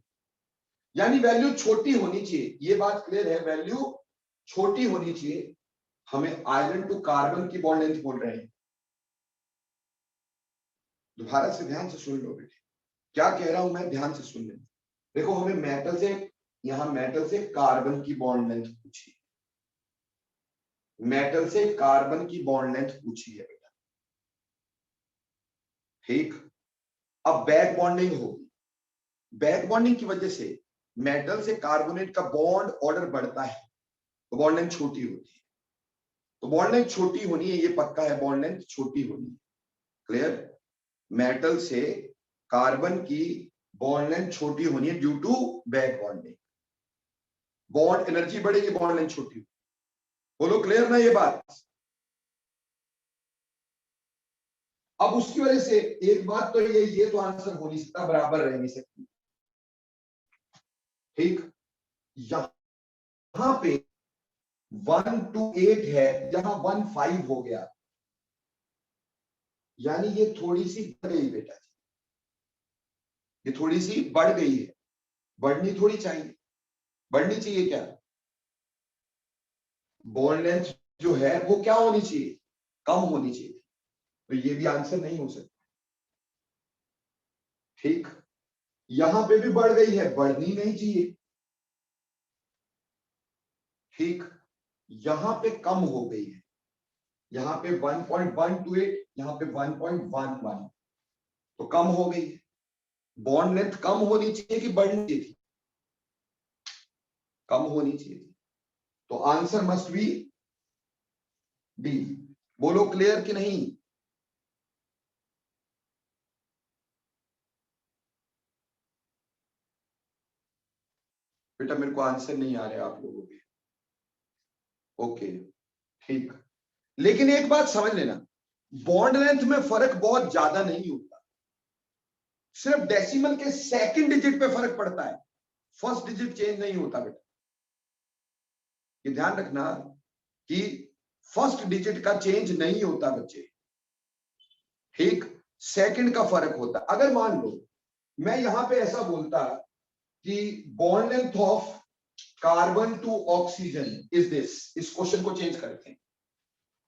यानी वैल्यू छोटी होनी चाहिए. ये बात क्लियर है, वैल्यू छोटी होनी चाहिए. हमें आयरन टू कार्बन की बॉन्ड लेंथ बोल रहे हैं. दोबारा से ध्यान से सुन लो बेटे, क्या कह रहा हूं मैं, ध्यान से सुन लेना. देखो, हमें मेटल से, यहां मेटल से कार्बन की बॉन्ड लेंथ पूछी, मेटल से कार्बन की बॉन्ड लेंथ पूछी है बेटा. ठीक, अब बैक बॉन्डिंग होगी. बैक बॉन्डिंग की वजह से मेटल से कार्बोनेट का बॉन्ड ऑर्डर बढ़ता है, तो बॉन्ड लेंथ छोटी होती है. तो बॉन्ड लेंथ छोटी होनी है, ये पक्का है, बॉन्ड लेंथ छोटी होनी है. क्लियर. मेटल से कार्बन की बॉन्ड लेंथ छोटी होनी है due to back bonding. Bond energy बढ़ेगी, बॉन्ड लेंथ छोटी. बोलो क्लियर ना ये बात? अब उसकी वजह से एक बात तो ये तो आंसर हो नहीं सकता, बराबर रह नहीं सकती. ठीक, यहां पे 1 to 8 है, जहां 1 5 हो गया, यानी ये थोड़ी सी बढ़ गई बेटा, ये थोड़ी सी बढ़ गई है. बढ़नी थोड़ी चाहिए, बढ़नी चाहिए क्या? बॉन्ड लेंथ जो है वो क्या होनी चाहिए? कम होनी चाहिए. तो ये भी आंसर नहीं हो सकता. ठीक, यहां पे भी बढ़ गई है, बढ़नी नहीं चाहिए. ठीक, यहां पे कम हो गई है, यहां पे 1.128, यहां पे 1.11, तो कम हो गई है. बॉन्ड लेंथ कम होनी चाहिए कि बढ़नी चाहिए थी? कम होनी चाहिए थी. तो आंसर मस्ट बी डी. बोलो क्लियर कि नहीं? बेटा मेरे को आंसर नहीं आ रहा आप लोगों के. ओके, ठीक. लेकिन एक बात समझ लेना, बॉन्ड लेंथ में फर्क बहुत ज्यादा नहीं होता, सिर्फ डेसिमल के सेकंड डिजिट पे फर्क पड़ता है, फर्स्ट डिजिट चेंज नहीं होता बेटा. ये ध्यान रखना कि फर्स्ट डिजिट का चेंज नहीं होता बच्चे. ठीक, सेकंड का फर्क होता. अगर मान लो मैं यहां पे ऐसा बोलता कि bond length of carbon to oxygen is this. इस क्वेश्चन को चेंज करते हैं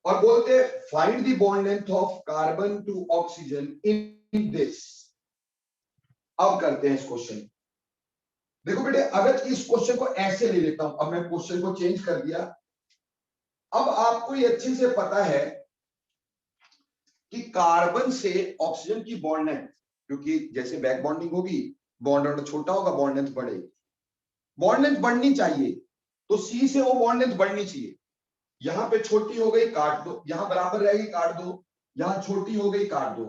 और बोलते हैं find the bond length of carbon to oxygen in this. अब करते हैं इस क्वेश्चन। देखो बेटे, अगर इस क्वेश्चन को ऐसे ले लेता हूं, अब मैं क्वेश्चन को चेंज कर दिया। अब आपको ये अच्छे से पता है कि कार्बन से ऑक्सीजन की बॉन्ड लेंथ, क्योंकि जैसे बैक बॉन्डिंग होगी बॉन्ड ऑर्डर छोटा होगा, बॉन्ड लेंथ बढ़ेगी। बॉन्ड लेंथ बढ़नी चाहिए तो सी से वो बॉन्ड लेंथ बढ़नी चाहिए। यहां पे छोटी हो गई काट दो, यहां बराबर रहेगी काट दो, यहां छोटी हो गई काट दो।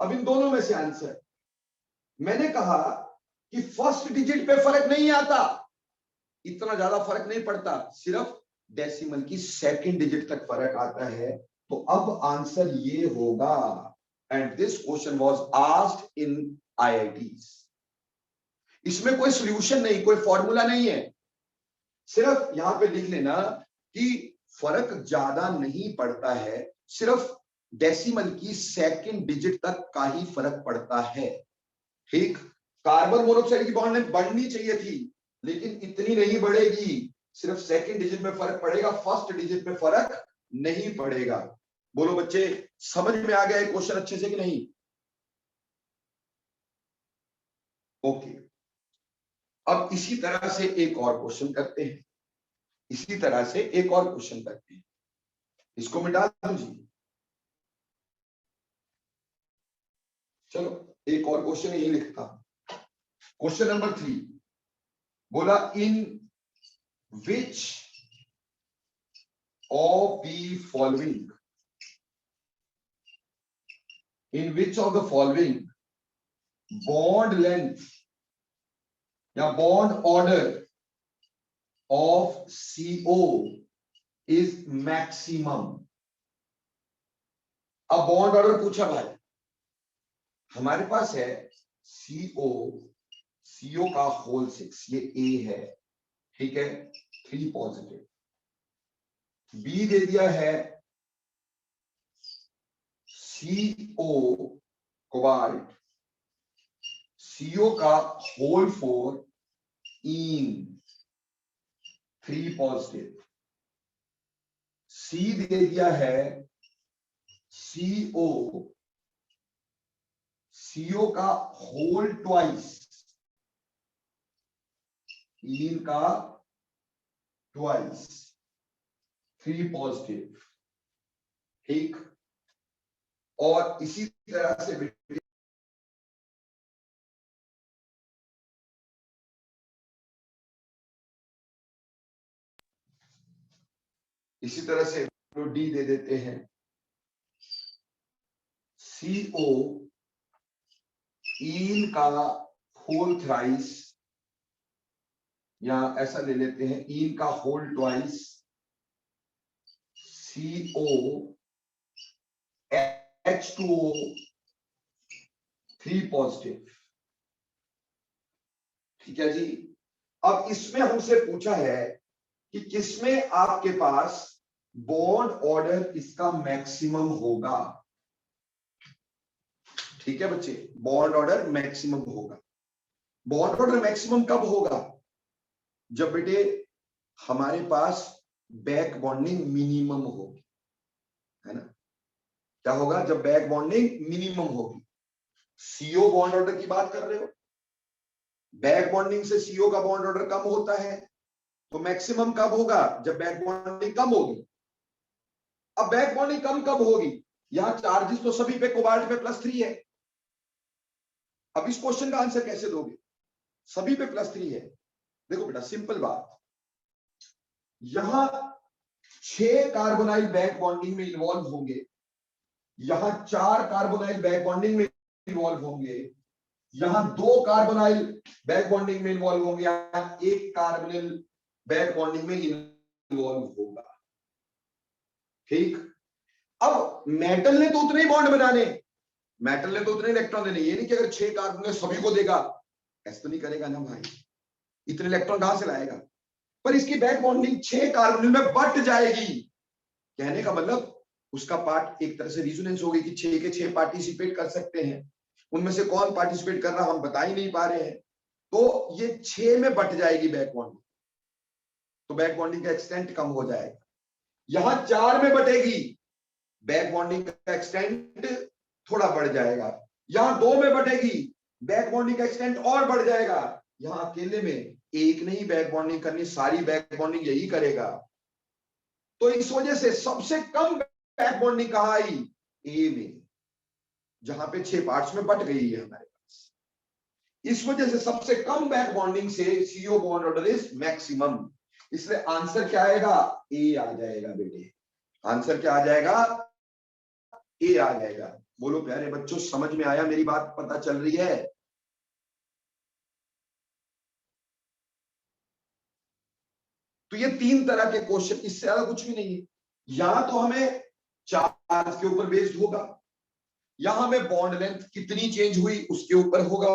अब इन दोनों में से आंसर, मैंने कहा कि फर्स्ट डिजिट पे फर्क नहीं आता, इतना ज्यादा फर्क नहीं पड़ता, सिर्फ डेसिमल की सेकंड डिजिट तक फर्क आता है। तो अब आंसर ये होगा। And this question was asked in IITs. इसमें कोई सॉल्यूशन नहीं, कोई फॉर्मूला नहीं है, सिर्फ यहां पे लिख लेना कि फर्क ज्यादा नहीं पड़ता है, सिर्फ डेसिमल की सेकंड डिजिट तक का ही फर्क पड़ता है। ठीक, कार्बन मोनोऑक्साइड की बॉन्ड लेंथ बढ़नी चाहिए थी, लेकिन इतनी नहीं बढ़ेगी, सिर्फ सेकंड डिजिट में फर्क पड़ेगा, फर्स्ट डिजिट में फर्क नहीं पड़ेगा। बोलो बच्चे, समझ में आ गया क्वेश्चन अच्छे से कि नहीं? ओके, अब इसी तरह से एक और क्वेश्चन करते हैं, इसी तरह से एक और क्वेश्चन करते हैं। इसको मिटा दीजिए। चलो एक और क्वेश्चन यही लिखता हूं। क्वेश्चन नंबर 3 बोला in which of the following, in which of the following bond length या bond order of CO is maximum. अब बॉन्ड ऑर्डर पूछा भाई, हमारे पास है CO का होल 6, ये A है, ठीक है, 3 पॉजिटिव। B दे दिया है CO कोबाल्ट, CO का होल 4 इन, 3 पॉजिटिव। C दे दिया है CO का होल ट्वाइस, इन का ट्वाइस, 3 पॉजिटिव। ठीक, और इसी तरह से डी दे देते हैं CO इन का होल थ्राइस, या ऐसा ले लेते हैं इन का whole twice, CO H2O 3 positive. ठीक है जी। अब इसमें हमसे पूछा है कि किसमें आपके पास बॉन्ड ऑर्डर इसका मैक्सिमम होगा। ठीक है बच्चे, बॉन्ड ऑर्डर मैक्सिमम होगा। बॉन्ड ऑर्डर मैक्सिमम कब होगा? जब बेटे हमारे पास बैक बॉन्डिंग मिनिमम होगी, है ना? क्या होगा? जब बैक बॉन्डिंग मिनिमम होगी। CO बॉन्ड ऑर्डर की बात कर रहे हो, बैक बॉन्डिंग से CO का बॉन्ड ऑर्डर कम होता है, तो मैक्सिमम कब होगा? जब बैक बॉन्डिंग कम होगी। अब बैक बॉन्डिंग कम कब होगी? यहां चार्जेस तो सभी पे कोबाल्ट पे +3 है। अब इस क्वेश्चन का आंसर कैसे दोगे? सभी पे +3 है। देखो बेटा, सिंपल बात, यहां 6 कार्बोनाइल बैक बॉन्डिंग में इन्वॉल्व होंगे, यहां 4 कार्बोनाइल बैक बॉन्डिंग में इन्वॉल्व होंगे, यहां 2 कार्बोनाइल बैक बॉन्डिंग में इन्वॉल्व होंगे, यहां 1 कार्बोनाइल बैक बॉन्डिंग में इन्वॉल्व होगा। ठीक, अब मेटल ने तो उतने ही बॉन्ड बनाने, मेटल ने तो उतने इलेक्ट्रॉन देने, ये नहीं कि अगर 6 कार्बन सभी को देगा, ऐसा तो नहीं करेगा ना भाई, इतने इलेक्ट्रॉन कहां से लाएगा? पर इसकी बैक बॉन्डिंग 6 कार्बन में बट जाएगी। कहने का मतलब उसका पार्ट एक तरह से रिजोनेंस होगी कि 6 के 6 पार्टिसिपेट कर सकते हैं, उनमें से कौन पार्टिसिपेट कर रहा हम बता ही नहीं पा रहे हैं, तो ये 6 में बट जाएगी बैक बॉन्डिंग। तो बैक बॉन्डिंग का एक्सटेंट कम हो जाएगा। यहां 4 में बटेगी, बैक बॉन्डिंग का एक्सटेंट थोड़ा बढ़ जाएगा। यहां 2 में बटेगी, बैक बॉन्डिंग का एक्सटेंट और बढ़ जाएगा। यहां अकेले में एक नहीं बैक बॉन्डिंग करनी, सारी बैक बॉन्डिंग यही करेगा। तो इस वजह से सबसे कम बैक बॉन्डिंग कहां आई? ए में, जहां पे 6 पार्ट्स में बट गई है हमारे पास। इस वजह से सबसे कम बैक बॉन्डिंग से CO bond order is maximum. इसलिए आंसर क्या आएगा? ए आ जाएगा बेटे। आंसर क्या आ जाएगा? ए आ जाएगा। बोलो प्यारे बच्चों, समझ में आया? मेरी बात पता चल रही है? तो ये 3 तरह के क्वेश्चन, इससे ज्यादा कुछ भी नहीं है। यहां तो हमें चार्ज के ऊपर बेस्ड होगा, यहां हमें बॉन्ड लेंथ कितनी चेंज हुई उसके ऊपर होगा,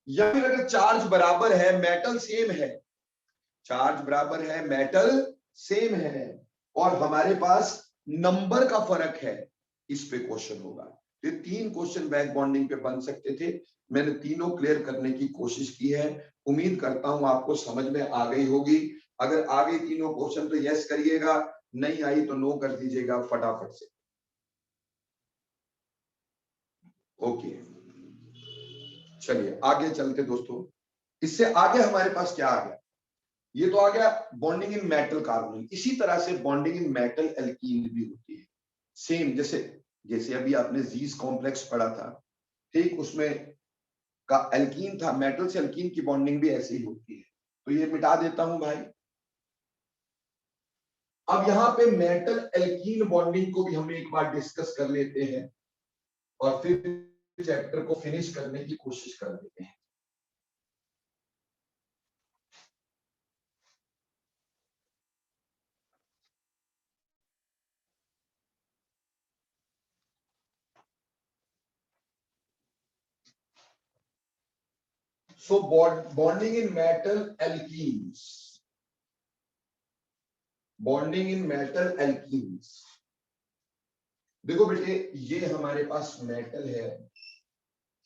या फिर अगर चार्ज बराबर है, मेटल सेम है, चार्ज बराबर है, मेटल सेम है, और हमारे पास नंबर का फर्क है, इस पे क्वेश्चन होगा। ये 3 क्वेश्चन बैक बॉन्डिंग पे बन सकते थे। मैंने तीनों क्लियर करने की कोशिश की है। उम्मीद करता हूं आपको समझ में आ गई होगी। अगर आ गई तीनों क्वेश्चन तो यस करिएगा, नहीं आई तो नो कर दीजिएगा फटाफट से। ओके, चलिए आगे चलते दोस्तों। इससे आगे हमारे पास क्या आ गया? ये तो आ गया बॉन्डिंग इन मेटल कार्बोनिल। इसी तरह से बॉन्डिंग इन मेटल एल्कीन भी होती है। सेम जैसे जैसे अभी आपने जीस कॉम्प्लेक्स पढ़ा था, ठीक, उसमें का एल्कीन था, मेटल से एल्कीन की बॉन्डिंग भी ऐसे ही होती है। तो ये मिटा देता हूं भाई। अब यहां पे मेटल एल्कीन बॉन्डिंग को भी हम एक बार डिस्कस कर लेते हैं और फिर चैप्टर को फिनिश करने की कोशिश कर लेते हैं। So bonding in metal alkenes, bonding in metal alkenes। देखो बेटे, ये हमारे पास मेटल है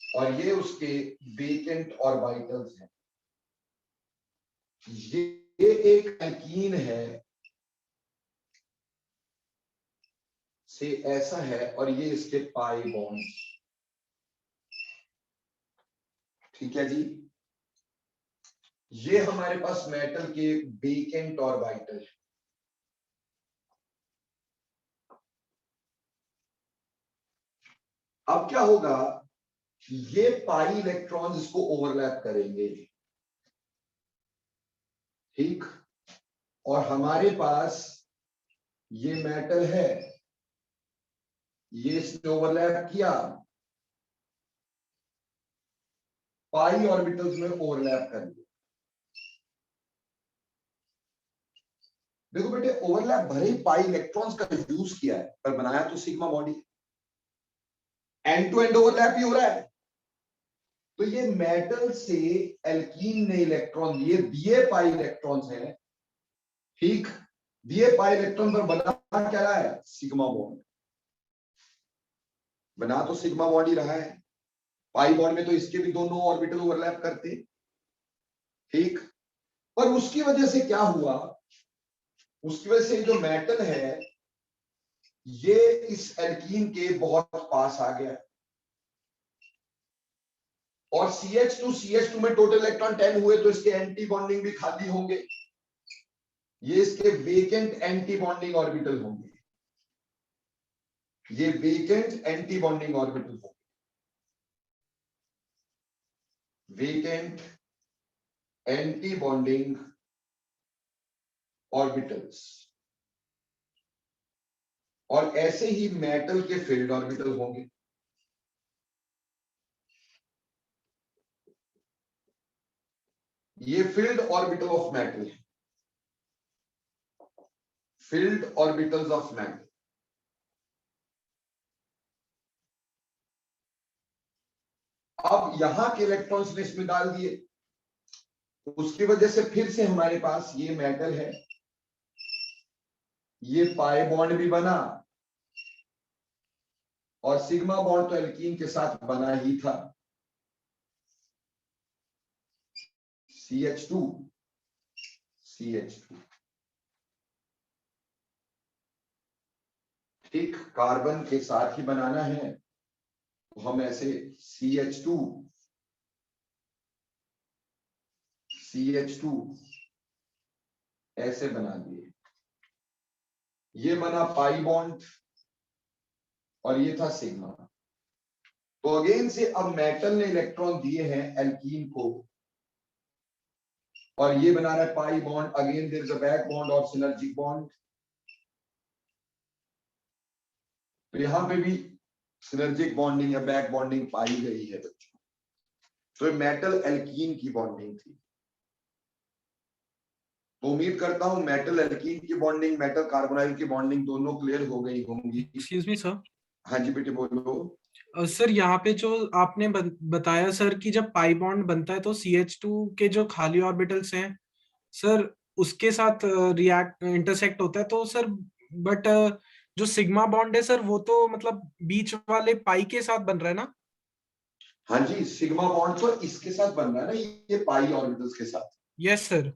और ये उसके वेकेंट ऑर्बिटल्स हैं। ये एक एल्कीन है से ऐसा है, और ये इसके पाई बॉन्ड्स, ठीक है जी। ये हमारे पास मेटल के वेकेंट ऑर्बिटल है। अब क्या होगा, ये पाई इलेक्ट्रॉन्स इसको ओवरलैप करेंगे, ठीक, और हमारे पास ये मेटल है, ये इसने ओवरलैप किया, पाई ऑर्बिटल्स में ओवरलैप कर दिया। देखो बेटे, ओवरलैप भले ही पाई इलेक्ट्रॉन्स का यूज किया है, पर बनाया तो sigma body, and to end overlap ही हो रहा है। तो ये मेटल से एल्कीन ने इलेक्ट्रॉन दिए, दिए पाई इलेक्ट्रॉन्स हैं, ठीक, दिए पाई इलेक्ट्रॉन पर बना क्या रहा है? Sigma bond. बना तो सिग्मा बॉन्ड ही रहा है। पाई बॉन्ड में तो इसके भी दोनों ऑर्बिटल ओवरलैप करते, ठीक, पर उसकी वजह से क्या हुआ, उसकी वजह से जो मेटल है ये इस एल्कीन के बहुत पास आ गया, और CH2 में टोटल इलेक्ट्रॉन 10 हुए, तो इसके एंटी बॉन्डिंग भी खाली होंगे, ये इसके वेकेंट एंटी बॉन्डिंग ऑर्बिटल होंगे, ये वेकेंट एंटी बॉन्डिंग ऑर्बिटल होंगे, वेकेंट एंटी बॉन्डिंग ऑर्बिटल्स, और ऐसे ही मेटल के फील्ड ऑर्बिटल होंगे। ये फील्ड ऑर्बिटल ऑफ मेटल है, फील्ड ऑर्बिटल्स ऑफ मेटल। अब यहां के इलेक्ट्रॉन्स ने इसमें डाल दिए, उसकी वजह से फिर से हमारे पास ये मेटल है, ये पाई बॉन्ड भी बना, और सिग्मा बॉन्ड तो एल्कीन के साथ बना ही था, CH2 CH2। ठीक, कार्बन के साथ ही बनाना है तो हम ऐसे CH2 ऐसे बना दिए। ये बना पाई बॉन्ड और ये था सिग्मा। तो अगेन से अब मेटल ने इलेक्ट्रॉन दिए हैं एल्कीन को और ये बना रहा है pi bond. Again there is a back bond और सिनर्जिक बॉन्ड। तो यहां पे भी सिनर्जिक बॉन्डिंग या बैक बॉन्डिंग पाई गई है बच्चों। तो ये मेटल एल्कीन की बॉन्डिंग थी। तो उम्मीद करता हूं मेटल एल्कीन की बॉन्डिंग, मेटल कार्बोनाइल की बॉन्डिंग दोनों क्लियर हो गई होंगी। Excuse me sir. हाँ जी बेटे बोलो। सर यहाँ पे जो आपने बताया सर कि जब पाई बॉन्ड बनता है तो CH2 के जो खाली ऑर्बिटल्स हैं सर उसके साथ रिएक्ट इंटरसेक्ट होता है तो सर बट जो सिग्मा बॉन्ड है सर वो तो मतलब बीच वाले पाई के साथ बन रहा है ना। हाँ जी, सिग्मा बॉन्ड तो इसके साथ बन रहा है ना, ये पाई ऑर्बिटल्स के साथ। Yes sir.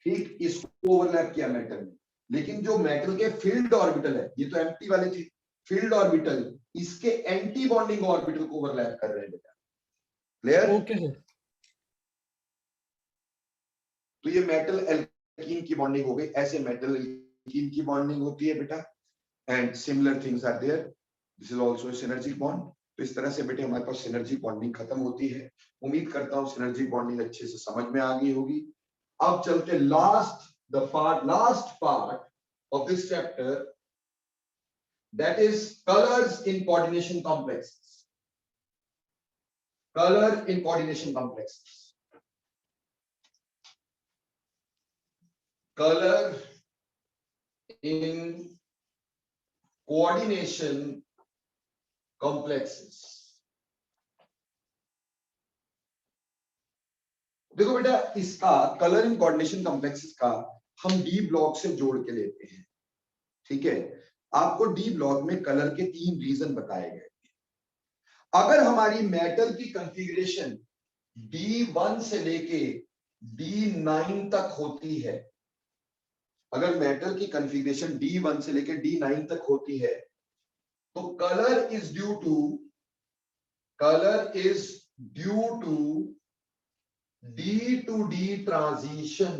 ठीक, इसको ओवरलैप किया मेटल में। लेकिन जो मेटल के फील्ड ऑर्बिटल है, ये तो एम्प्टी वाले थे, फील्ड ऑर्बिटल इसके एंटी बॉन्डिंग ऑर्बिटल को ओवरलैप कर रहे हैं बेटा। क्लियर? Okay sir. तो ये मेटल एल्कीन की बॉन्डिंग हो गई। ऐसे मेटल एल्कीन की बॉन्डिंग होती है बेटा। And similar things are there. This is also synergic bond. तो इस तरह से बेटे हमारे पास सिनर्जिक बॉन्डिंग खत्म होती है। उम्मीद करता हूं सिनर्जिक बॉन्डिंग अच्छे से समझ में आ गई होगी। अब चलते last part of this chapter, that is colors in coordination complexes. Color in coordination complexes. Color in coordination complexes. देखो बेटा, इसका कलर इन कोऑर्डिनेशन कॉम्प्लेक्सेस का हम डी ब्लॉक से जोड़ के लेते हैं। ठीक है, आपको डी ब्लॉक में कलर के 3 रीजन बताए गए। अगर हमारी मेटल की कॉन्फ़िगरेशन D1 से लेके D9 तक होती है, अगर मेटल की कॉन्फ़िगरेशन D1 से लेके D9 तक होती है, तो colour is due to D to D transition.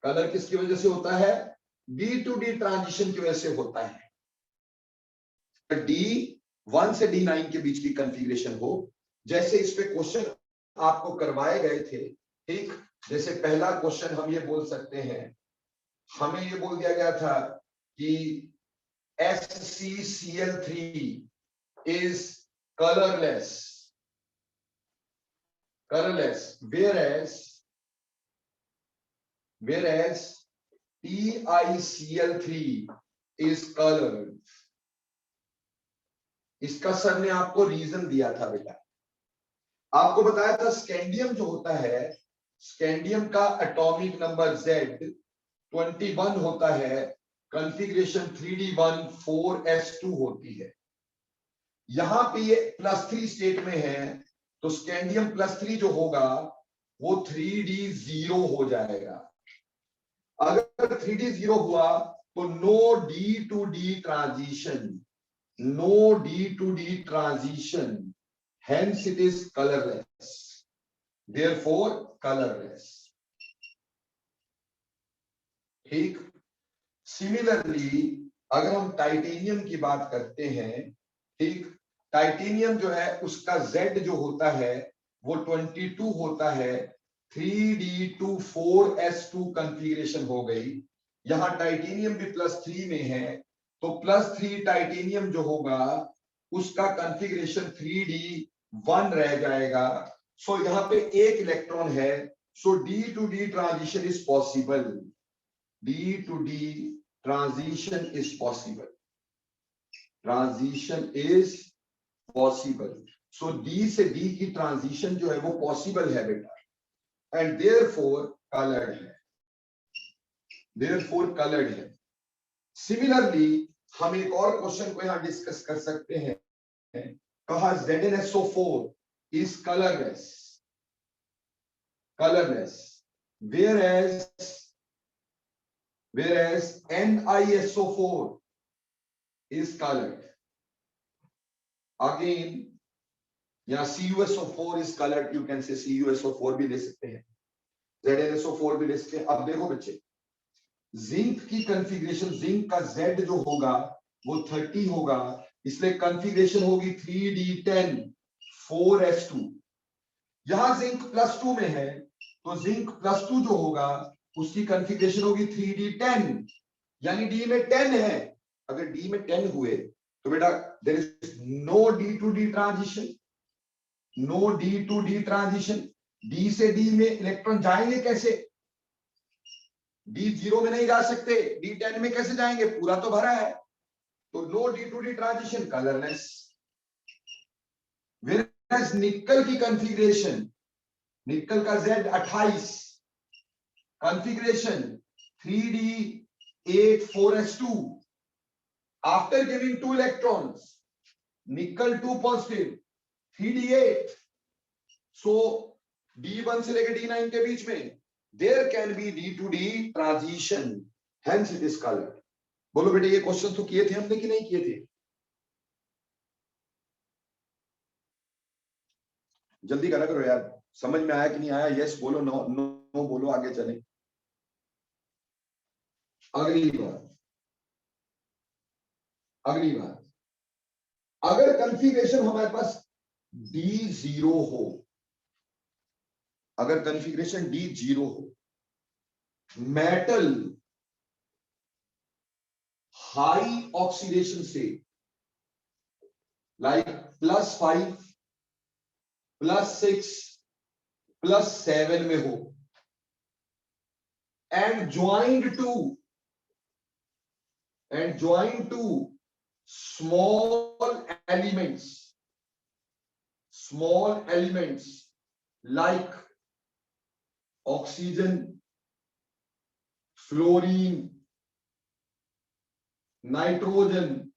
Colour किसकी वजह से होता है? D टू D ट्रांजिशन की वजह से होता है। D1 से D9 के बीच की कॉन्फ़िगरेशन हो, जैसे इस पे क्वेश्चन आपको करवाए गए थे। ठीक, जैसे पहला क्वेश्चन हम ये बोल सकते हैं, हमें ये बोल दिया गया था कि SCCl3 is colorless, whereas TiCl3 is colored. इसका सर ने आपको रीजन दिया था बेटा। आपको बताया था स्कैंडियम जो होता है, स्कैंडियम का एटॉमिक नंबर Z21 होता है, कॉन्फ़िगरेशन 3D1 4s2 होती है। यहां पे ये +3 स्टेट में है, तो स्कैंडियम +3 जो होगा वो 3D0 हो जाएगा। अगर 3D0 हुआ तो no D to D transition, hence it is colorless, therefore colorless. ठीक, सिमिलरली अगर हम टाइटेनियम की बात करते हैं, ठीक, टाइटेनियम जो है उसका Z जो होता है वो 22 होता है, 3D2 4s2 कॉन्फ़िगरेशन हो गई। यहां टाइटेनियम भी +3 में है, तो +3 टाइटेनियम जो होगा उसका कॉन्फ़िगरेशन 3D1 रह जाएगा। सो यहां पे एक इलेक्ट्रॉन है, so D to D transition is possible. D to D transition is possible. Transition is possible. So D से D की ट्रांजिशन जो है वो पॉसिबल है बेटा, एंड therefore colored है, सिमिलरली हम एक और क्वेश्चन को यहां डिस्कस कर सकते हैं। कहा ZnSO4 is colorless, whereas NiSO4 is colored. Again, यहाँ CuSO4 is colored, you can say CuSO4 भी ले सकते हैं, ZnSO4 भी ले सकते हैं। अब देखो बच्चे, जिंक की कंफिग्रेशन, जिंक का Z जो होगा वो 30 होगा, इसलिए कंफिग्रेशन होगी 3D10 4s2। यहां जिंक +2 में है, तो जिंक +2 जो होगा उसकी कंफिग्रेशन होगी 3D10, यानी D में 10 है। अगर D में 10 हुए तो बेटा there is no D to D transition, no D to D transition. D से D में इलेक्ट्रॉन जाएंगे कैसे? D 0 में नहीं जा सकते, D 10 में कैसे जाएंगे? पूरा तो भरा है, तो no D to D transition, colourless. Whereas nickel की कंफिग्रेशन, निकल का Z 28, configuration 3D8 4s2, after giving 2 electrons, nickel 2 positive 3D8, so D1 से लेकर D9 के बीच में there can be D to D transition, hence it is colored। बोलो बेटे ये क्वेश्चन तो किए थे हमने कि नहीं किए थे? जल्दी करा करो यार, समझ में आया कि नहीं आया? यस बोलो, नो नो बोलो, आगे चले। अगली बात, अगर कंफिग्रेशन हमारे पास D0 हो, अगर कंफिग्रेशन D0 हो, metal high oxidation state like +5 +6 +7 में हो, and joined to small elements like oxygen, fluorine, nitrogen,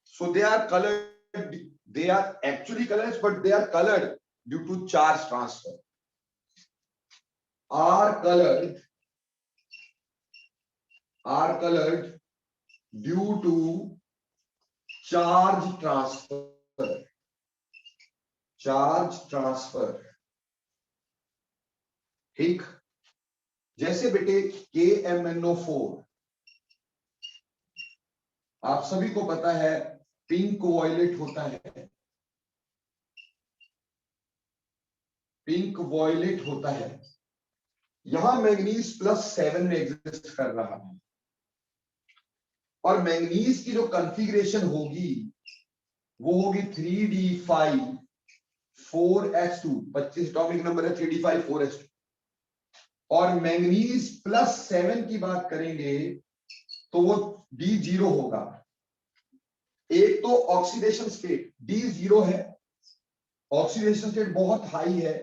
so they are colored, they are actually colorless, but they are colored due to charge transfer, are colored due to charge transfer। ठीक, जैसे बेटे KMnO4 आप सभी को पता है पिंक वॉयलेट होता है, पिंक वॉयलेट होता है। यहां मैग्नीज +7 में एग्जिस्ट कर रहा है, और मैग्नीज की जो कॉन्फ़िगरेशन होगी वो होगी 3D5 4s2, 25 एटॉमिक नंबर है 3D5 4s2। और मैग्नीज +7 की बात करेंगे तो वो D0 होगा। एक तो ऑक्सीडेशन स्टेट D0 है, ऑक्सीडेशन स्टेट बहुत हाई है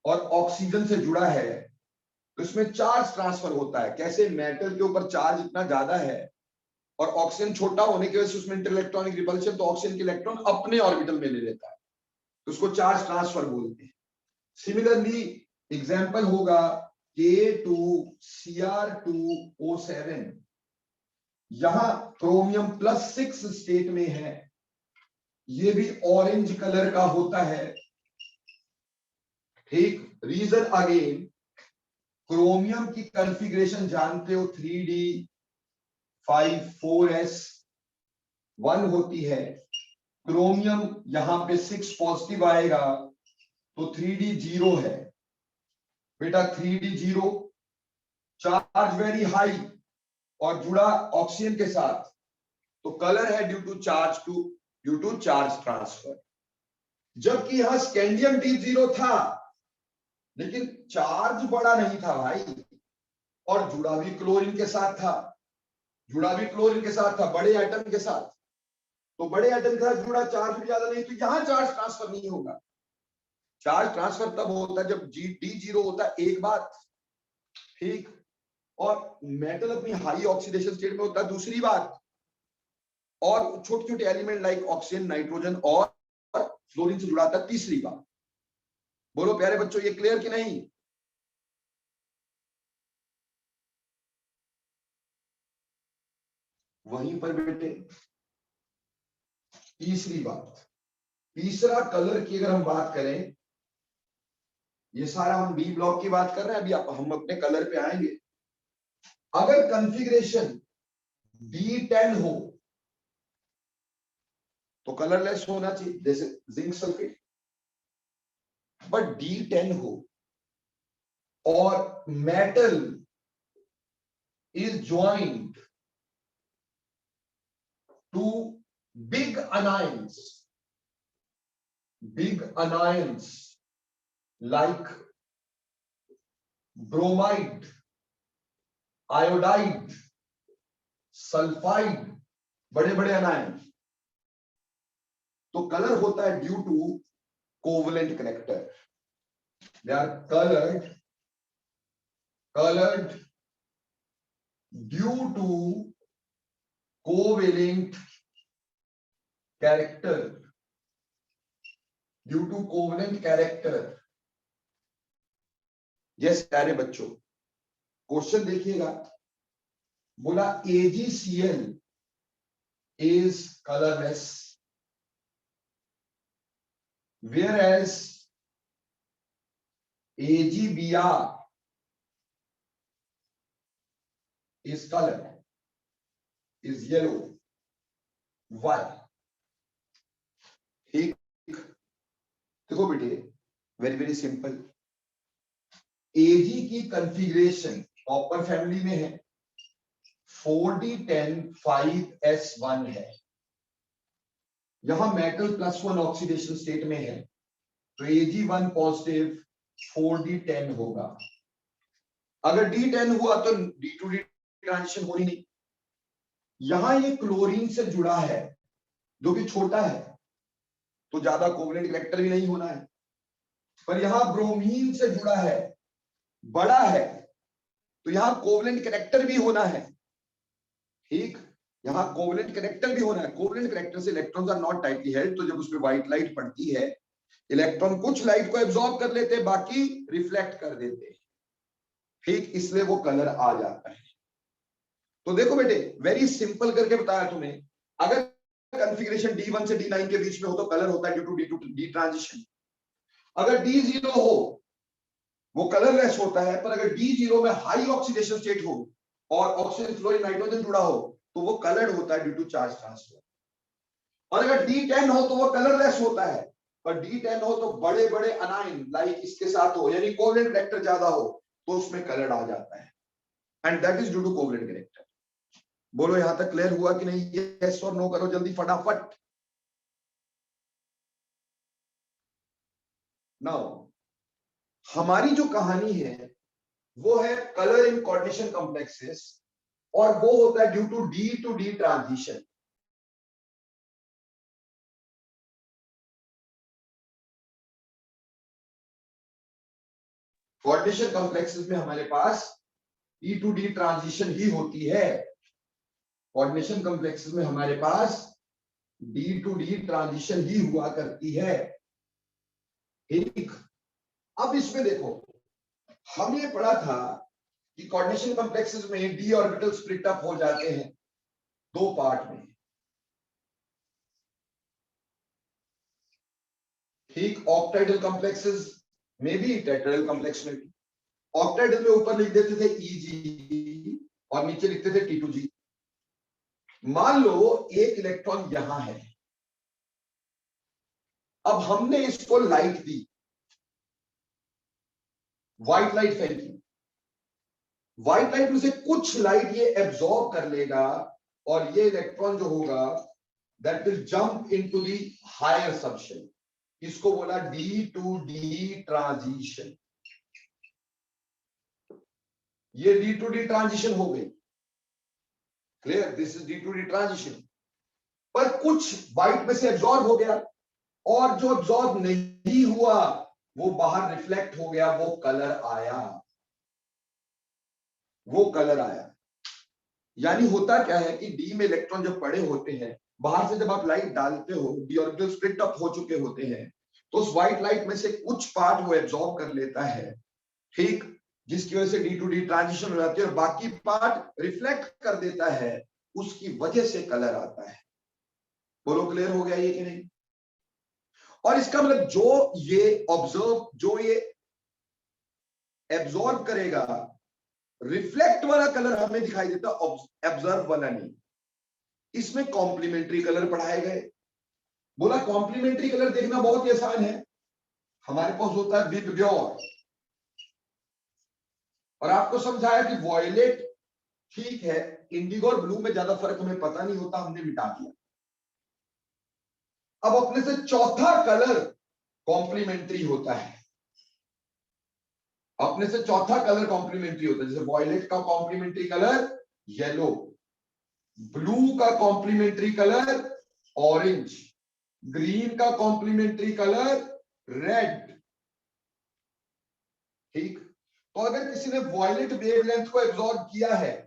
और ऑक्सीजन से जुड़ा है, तो इसमें चार्ज ट्रांसफर होता है। कैसे? मेटल के ऊपर चार्ज इतना ज्यादा है और ऑक्सीजन छोटा होने की वजह से उसमें इंटरइलेक्ट्रॉनिक रिपल्शन, तो ऑक्सीजन के इलेक्ट्रॉन अपने ऑर्बिटल में ले लेता है, तो उसको चार्ज ट्रांसफर बोलते हैं। सिमिलरली एग्जांपल होगा K2Cr2O7, यहां क्रोमियम +6 स्टेट में है, ये भी ऑरेंज कलर का होता है। ठीक, रीजन अगेन, क्रोमियम की कॉन्फ़िगरेशन जानते हो 3D5 4s1 होती है। क्रोमियम यहां पे 6 पॉजिटिव आएगा तो 3D0 है बेटा, 3D0, चार्ज वेरी हाई और जुड़ा ऑक्सीजन के साथ, तो कलर है ड्यू टू चार्ज ट्रांसफर। जबकि यहां स्कैंडियम D0 था लेकिन चार्ज बड़ा नहीं था भाई, और जुड़ा भी क्लोरीन के साथ था, बड़े एटम के साथ, तो बड़े एटम के साथ जुड़ा, चार्ज भी ज्यादा नहीं, तो यहां चार्ज ट्रांसफर नहीं होगा। चार्ज ट्रांसफर तब होता है जब D0 होता है, एक बात। ठीक, और मेटल अपनी हाई ऑक्सीडेशन स्टेट में होता है, दूसरी बात। और छोटे छोटे एलिमेंट लाइक ऑक्सीजन, नाइट्रोजन और फ्लोरीन से जुड़ा था, तीसरी बात। बोलो प्यारे बच्चों, ये क्लियर कि नहीं? वहीं पर बेटे तीसरी बात, तीसरा कलर की अगर हम बात करें, ये सारा हम बी ब्लॉक की बात कर रहे हैं, अभी हम अपने कलर पे आएंगे। अगर कॉन्फ़िगरेशन D10 हो तो कलरलेस होना चाहिए, जैसे जिंक सल्फेट। बट D10 हो और metal is joint to big anions like bromide, iodide, sulphide, बड़े बड़े अनायन, तो कलर होता है due to covalent character. They are colored due to covalent character। Yes प्यारे बच्चों, क्वेश्चन देखिएगा, बोला AgCl is colorless whereas AgBr is colored, is yellow। Why? ठीक, देखो बेटे, वेरी वेरी सिंपल। Ag की कॉन्फ़िगरेशन कॉपर फैमिली में है, 4D10 5s1 है। यहां मेटल +1 ऑक्सीडेशन स्टेट में है, तो Ag1 पॉजिटिव 4D10 होगा। अगर D10 हुआ तो D2D ट्रांजिशन हो ही नहीं। यहां ये क्लोरीन से जुड़ा है जो कि छोटा है, तो ज्यादा कोवलेंट करेक्टर भी नहीं होना है। पर यहां ब्रोमीन से जुड़ा है, बड़ा है, तो यहां कोवलेंट करेक्टर भी होना है। ठीक, यहां कोवलेंट करेक्टर भी होना है। कोवलेंट करेक्टर से electrons are not tightly held, तो जब उसमें व्हाइट लाइट पड़ती है, इलेक्ट्रॉन कुछ लाइट को एब्जॉर्ब कर लेते हैं, बाकी रिफ्लेक्ट कर देते हैं। ठीक, इसलिए वो कलर आ जाता है। तो देखो बेटे, वेरी सिंपल करके बताया तुम्हें, अगर कॉन्फ़िगरेशन D1 से D9 के बीच में हो तो कलर होता है ड्यू टू D ट्रांजिशन। अगर D0 हो वो कलरलेस होता है, पर अगर D0 में हाई ऑक्सीडेशन स्टेट हो और ऑक्सीजन फ्लोरीन नाइट्रोजन जुड़ा हो तो वो कलर्ड होता है ड्यू टू चार्ज ट्रांसफर। और अगर D10 हो तो वो कलरलेस होता है, पर D10 हो तो बड़े बड़े अनायन लाइक इसके साथ हो, यानी कोवलेंट करेक्टर ज्यादा हो, तो उसमें कलर आ जाता है, and that is due to covalent character. बोलो यहां तक क्लियर हुआ कि नहीं? यस और नो करो जल्दी फटाफट। नाउ हमारी जो कहानी है वो है कलर इन कोऑर्डिनेशन कॉम्प्लेक्सेस, और वो होता है due to D transition. Coordination complexes में हमारे पास D ट्रांजिशन ही होती है। कोऑर्डिनेशन कॉम्प्लेक्सेस में हमारे पास D ट्रांजिशन ही हुआ करती है। ठीक, अब इसमें देखो, हमने पढ़ा था कि कोऑर्डिनेशन कॉम्प्लेक्सेस में d ऑर्बिटल स्प्लिट अप हो जाते हैं दो पार्ट में। ठीक, ऑक्टाइडल कॉम्प्लेक्सेस में भी, टेट्राइडल कॉम्प्लेक्स में भी। ऑक्टाइडल में ऊपर लिख देते थे Eg और नीचे लिखते थे T2G। मान लो एक इलेक्ट्रॉन यहां है, अब हमने इसको लाइट दी, व्हाइट लाइट फेंकी, व्हाइट लाइट में से कुछ लाइट ये एब्जॉर्ब कर लेगा और ये इलेक्ट्रॉन जो होगा that will jump into the higher subshell. इसको बोला D ट्रांजिशन। ये D ट्रांजिशन हो गई, clear? This is D transition. पर कुछ व्हाइट में से एब्जॉर्ब हो गया और जो एब्जॉर्ब नहीं हुआ वो बाहर रिफ्लेक्ट हो गया, वो कलर आया, वो कलर आया। यानी होता क्या है कि डी में इलेक्ट्रॉन जब पड़े होते हैं, बाहर से जब आप लाइट डालते हो, डी ऑर्बिटल स्प्लिट अप हो चुके होते हैं, तो उस व्हाइट लाइट में से कुछ पार्ट वो एब्जॉर्ब कर लेता है। ठीक, जिसकी वजह से D ट्रांजिशन हो जाती है और बाकी पार्ट रिफ्लेक्ट कर देता है। उसकी वजह से कलर आता है। बोलो क्लियर हो गया ये कि नहीं? और इसका मतलब जो ये एब्जॉर्ब करेगा, रिफ्लेक्ट वाला कलर हमें दिखाई देता, ऑब्जर्व वाला नहीं। इसमें कॉम्प्लीमेंट्री कलर पढ़ाए गए। बोला कॉम्प्लीमेंट्री कलर देखना बहुत ही आसान है, हमारे पास होता है विबग्योर, और आपको समझाया कि वॉयलेट ठीक है, इंडिगो और ब्लू में ज्यादा फर्क हमें पता नहीं होता, हमने मिटा दिया। अब अपने से चौथा कलर कॉम्प्लीमेंट्री होता है, अपने से चौथा कलर कॉम्प्लीमेंट्री होता है। जैसे वॉयलेट का कॉम्प्लीमेंट्री कलर येलो, ब्लू का कॉम्प्लीमेंट्री कलर ऑरेंज, ग्रीन का कॉम्प्लीमेंट्री कलर रेड। ठीक, तो अगर किसी ने वॉयलेट वेवलेंथ को एब्जॉर्ब किया है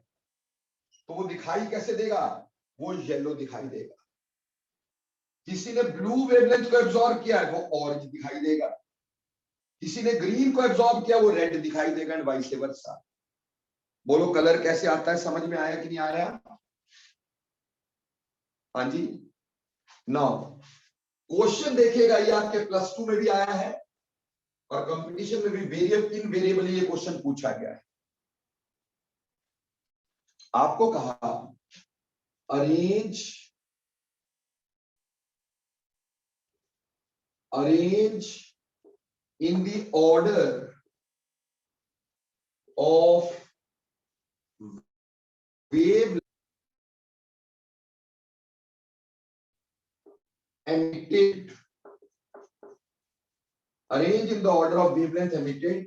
तो वो दिखाई कैसे देगा? वो येलो दिखाई देगा। किसी ने ब्लू वेवलेंथ को एब्जॉर्ब किया है वो ऑरेंज दिखाई देगा। किसी ने ग्रीन को एब्जॉर्ब किया वो रेड दिखाई देगा, एंड वाइस वर्सा। बोलो कलर कैसे आता है, समझ में आया कि नहीं आया? हाँ जी। नाउ क्वेश्चन देखिएगा, ये आपके +2 में भी आया है और कंपटीशन में भी इनवेरिएबली ये क्वेश्चन पूछा गया है। आपको कहा arrange in the order of wave emitted, arrange in the order of wavelength emitted।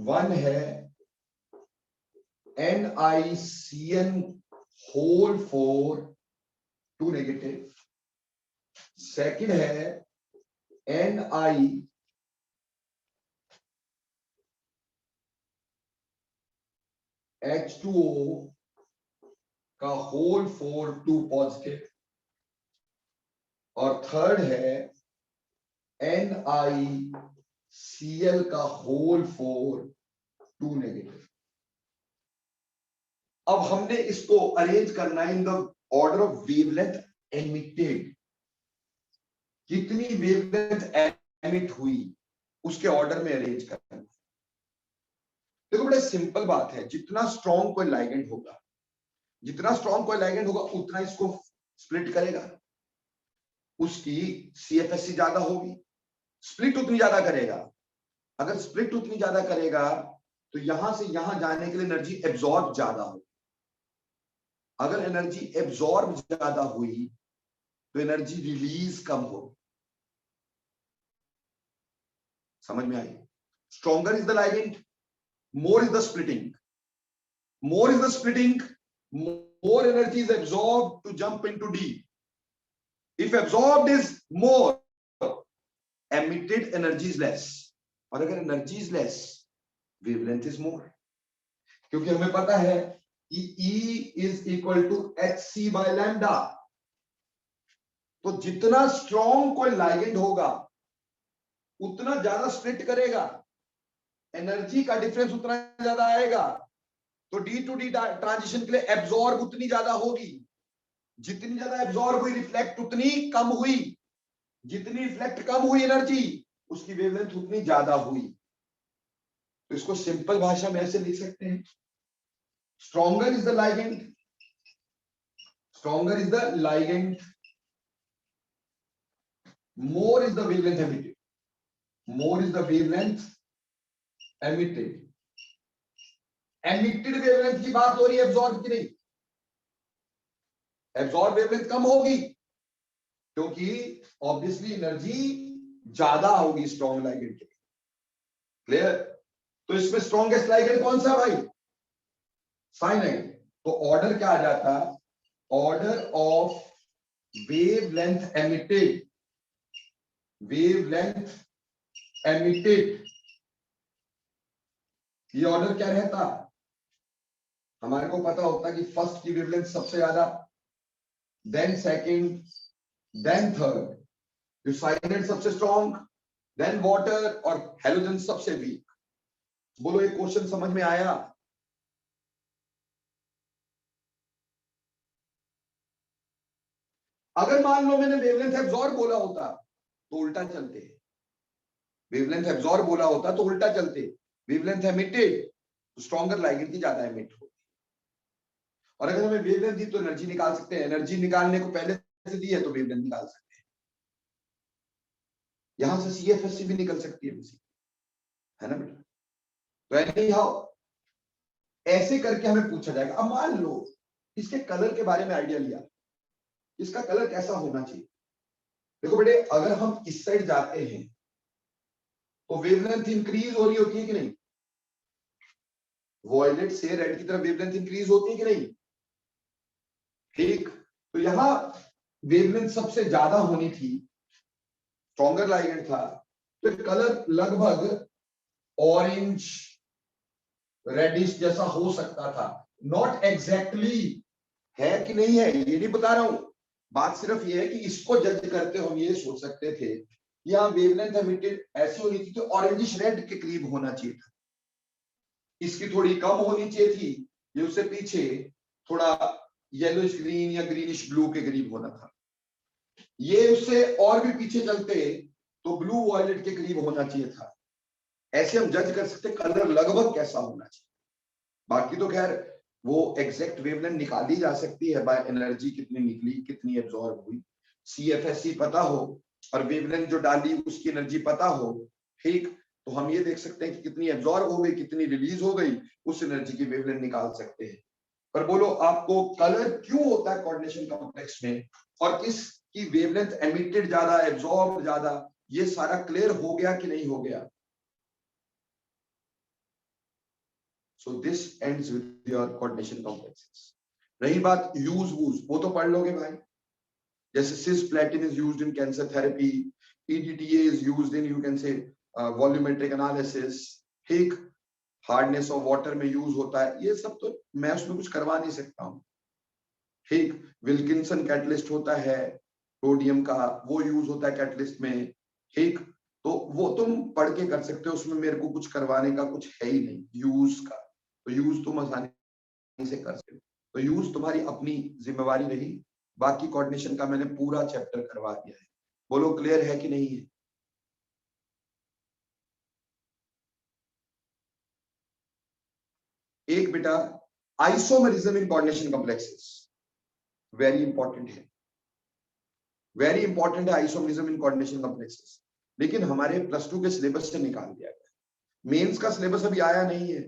One है NiCN whole 4 2 नेगेटिव, सेकंड है Ni H2O का होल 4 2 पॉजिटिव, और थर्ड है NiCl का होल 4 2 नेगेटिव। अब हमने इसको अरेंज करना है in the order of wavelength emitted. कितनी वेवलेंथ एमिट हुई उसके ऑर्डर में अरेंज करना है। देखो बड़े सिंपल बात है, जितना स्ट्रॉन्ग कोई लाइगेंड होगा, जितना स्ट्रॉन्ग कोई लाइगेंड होगा उतना इसको स्प्लिट करेगा, उसकी CFSC ज्यादा होगी, स्प्लिट उतनी ज्यादा करेगा। अगर स्प्लिट उतनी ज्यादा करेगा तो यहां से यहां जाने के लिए एनर्जी एब्जॉर्ब ज्यादा होगी। अगर एनर्जी एब्जॉर्ब ज्यादा हुई तो एनर्जी रिलीज कम होगी। समझ में आई? Stronger is the ligand, more is the splitting, more is the splitting, more energy is absorbed to jump into D. If absorbed is more, emitted energy is less, और अगर energy is less, wavelength is more। क्योंकि हमें पता है कि E is equal to hc by lambda। तो जितना स्ट्रॉन्ग कोई लाइगेंड होगा उतना ज्यादा स्प्लिट करेगा, एनर्जी का डिफरेंस उतना ज्यादा आएगा, तो D to D ट्रांजिशन के लिए एब्जॉर्ब उतनी ज्यादा होगी। जितनी ज्यादा एब्जॉर्ब हुई रिफ्लेक्ट उतनी कम हुई, जितनी रिफ्लेक्ट कम हुई एनर्जी उसकी वेवलेंथ उतनी ज्यादा हुई। तो इसको सिंपल भाषा में ऐसे लिख सकते हैं, stronger is the ligand, stronger is the ligand, more is the wavelength emitted, more is the wavelength emitted. Emitted wavelength की बात हो रही है, एब्जॉर्ब की नहीं। एब्जॉर्ब वेवलेंथ कम होगी क्योंकि ऑब्वियसली एनर्जी ज्यादा होगी स्ट्रॉन्ग लाइगेंड के। क्लियर? तो इसमें स्ट्रॉन्गेस्ट लाइगेंड कौन सा भाई? साइनाइड। तो ऑर्डर क्या आ जाता? Order of wavelength emitted, wavelength emitted, ये ऑर्डर क्या रहता? हमारे को पता होता कि फर्स्ट की वेवलेंथ सबसे ज्यादा, then second, then third, cyanide सबसे स्ट्रॉन्ग, देन वाटर, और हेलोजन सबसे वीक। बोलो ये क्वेश्चन समझ में आया? अगर मान लो मैंने वेवलेंथ एब्जॉर्ब बोला होता तो उल्टा चलते, वेवलेंथ एब्जॉर्ब बोला होता तो उल्टा चलते, वेवलेंथ एमिटेड तो स्ट्रॉन्गर लाइगेंड की ज्यादा एमिट होती। और अगर हमें वेवलेंथ दी तो एनर्जी निकाल सकते हैं, एनर्जी निकालने को पहले से दी है तो वेवलेंथ निकाल सकते हैं, यहां से सीएफएससी भी निकल सकती है ना बेटा। तो एनी हाउ ऐसे करके हमें पूछा जाएगा। अब मान लो इसके कलर के बारे में आइडिया लिया, इसका कलर कैसा होना चाहिए। देखो बेटे, अगर हम इस साइड जाते हैं तो वेवलेंथ इंक्रीज हो रही होती है कि नहीं, वॉयलेट से रेड की तरफ वेवलेंथ इंक्रीज होती है कि नहीं, ठीक। तो यहां वेवलेंथ सबसे ज्यादा होनी थी, स्ट्रॉन्गर लाइगेंड था, तो कलर लगभग ऑरेंज रेडिश जैसा हो सकता था। नॉट एग्जैक्टली है कि नहीं है ये नहीं बता रहा हूं, बात सिर्फ ये है कि इसको जज करते हम ये सोच सकते थे कि यहाँ वेवलेंथ एमिटेड ऐसी होनी थी तो ऑरेंजिश रेड के करीब होना चाहिए था, इसकी थोड़ी कम होनी चाहिए थी, ये उससे पीछे थोड़ा येलोइश ग्रीन या ग्रीनिश ब्लू के करीब होना था, ये उससे और भी पीछे चलते तो ब्लू वॉयलेट के करीब होना चाहिए था। ऐसे हम जज कर सकते कलर लगभग कैसा होना चाहिए। बाकी तो खैर वो एग्जैक्ट वेवलेंथ निकाली जा सकती है बाय एनर्जी कितनी निकली कितनी एब्जॉर्ब हुई, सीएफएससी पता हो और वेवलेंथ जो डाली उसकी एनर्जी पता हो, ठीक, तो हम ये देख सकते हैं कि कितनी एब्जॉर्ब हो गई कितनी रिलीज हो गई, उस एनर्जी की वेवलेंथ निकाल सकते हैं। पर बोलो आपको कलर क्यों होता है कोऑर्डिनेशन कॉम्प्लेक्स में और किसकी वेवलेंथ एमिटेड ज्यादा एब्जॉर्ब ज्यादा, ये सारा क्लियर हो गया कि नहीं हो गया। So this ends with your coordination complexes. रही बात यूज वूज, वो तो पढ़ लोगे भाई, जैसे cisplatin is used in cancer therapy, EDTA is used in you can say volumetric analysis, ठीक, हार्डनेस ऑफ वाटर में यूज होता है, ये सब तो मैं उसमें कुछ करवा नहीं सकता हूँ, ठीक। विल्किंसन कैटलिस्ट होता है सोडियम का, वो यूज होता है कैटलिस्ट में, ठीक, तो वो तुम पढ़ के कर सकते हो, उसमें मेरे को कुछ करवाने का कुछ है ही नहीं यूज का, तो यूज तुम आसानी से कर सकते हो, तो यूज तुम्हारी अपनी जिम्मेवारी रही। बाकी कोऑर्डिनेशन का मैंने पूरा चैप्टर करवा दिया है, बोलो क्लियर है कि नहीं है। एक बेटा isomerism in coordination complexes very important है, वेरी इंपॉर्टेंट है आइसोमेरिज्म इन कोऑर्डिनेशन कॉम्प्लेक्सेस, लेकिन हमारे +2 के सिलेबस से निकाल दिया गया। मेंस का सिलेबस अभी आया नहीं है,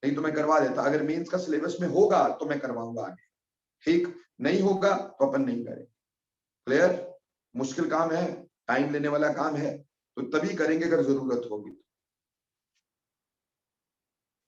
नहीं तो मैं करवा देता, अगर मेंस का सिलेबस में होगा तो मैं करवाऊंगा आगे, ठीक, नहीं होगा तो अपन नहीं करेंगे। क्लियर, मुश्किल काम है, टाइम लेने वाला काम है, तो तभी करेंगे अगर जरूरत होगी।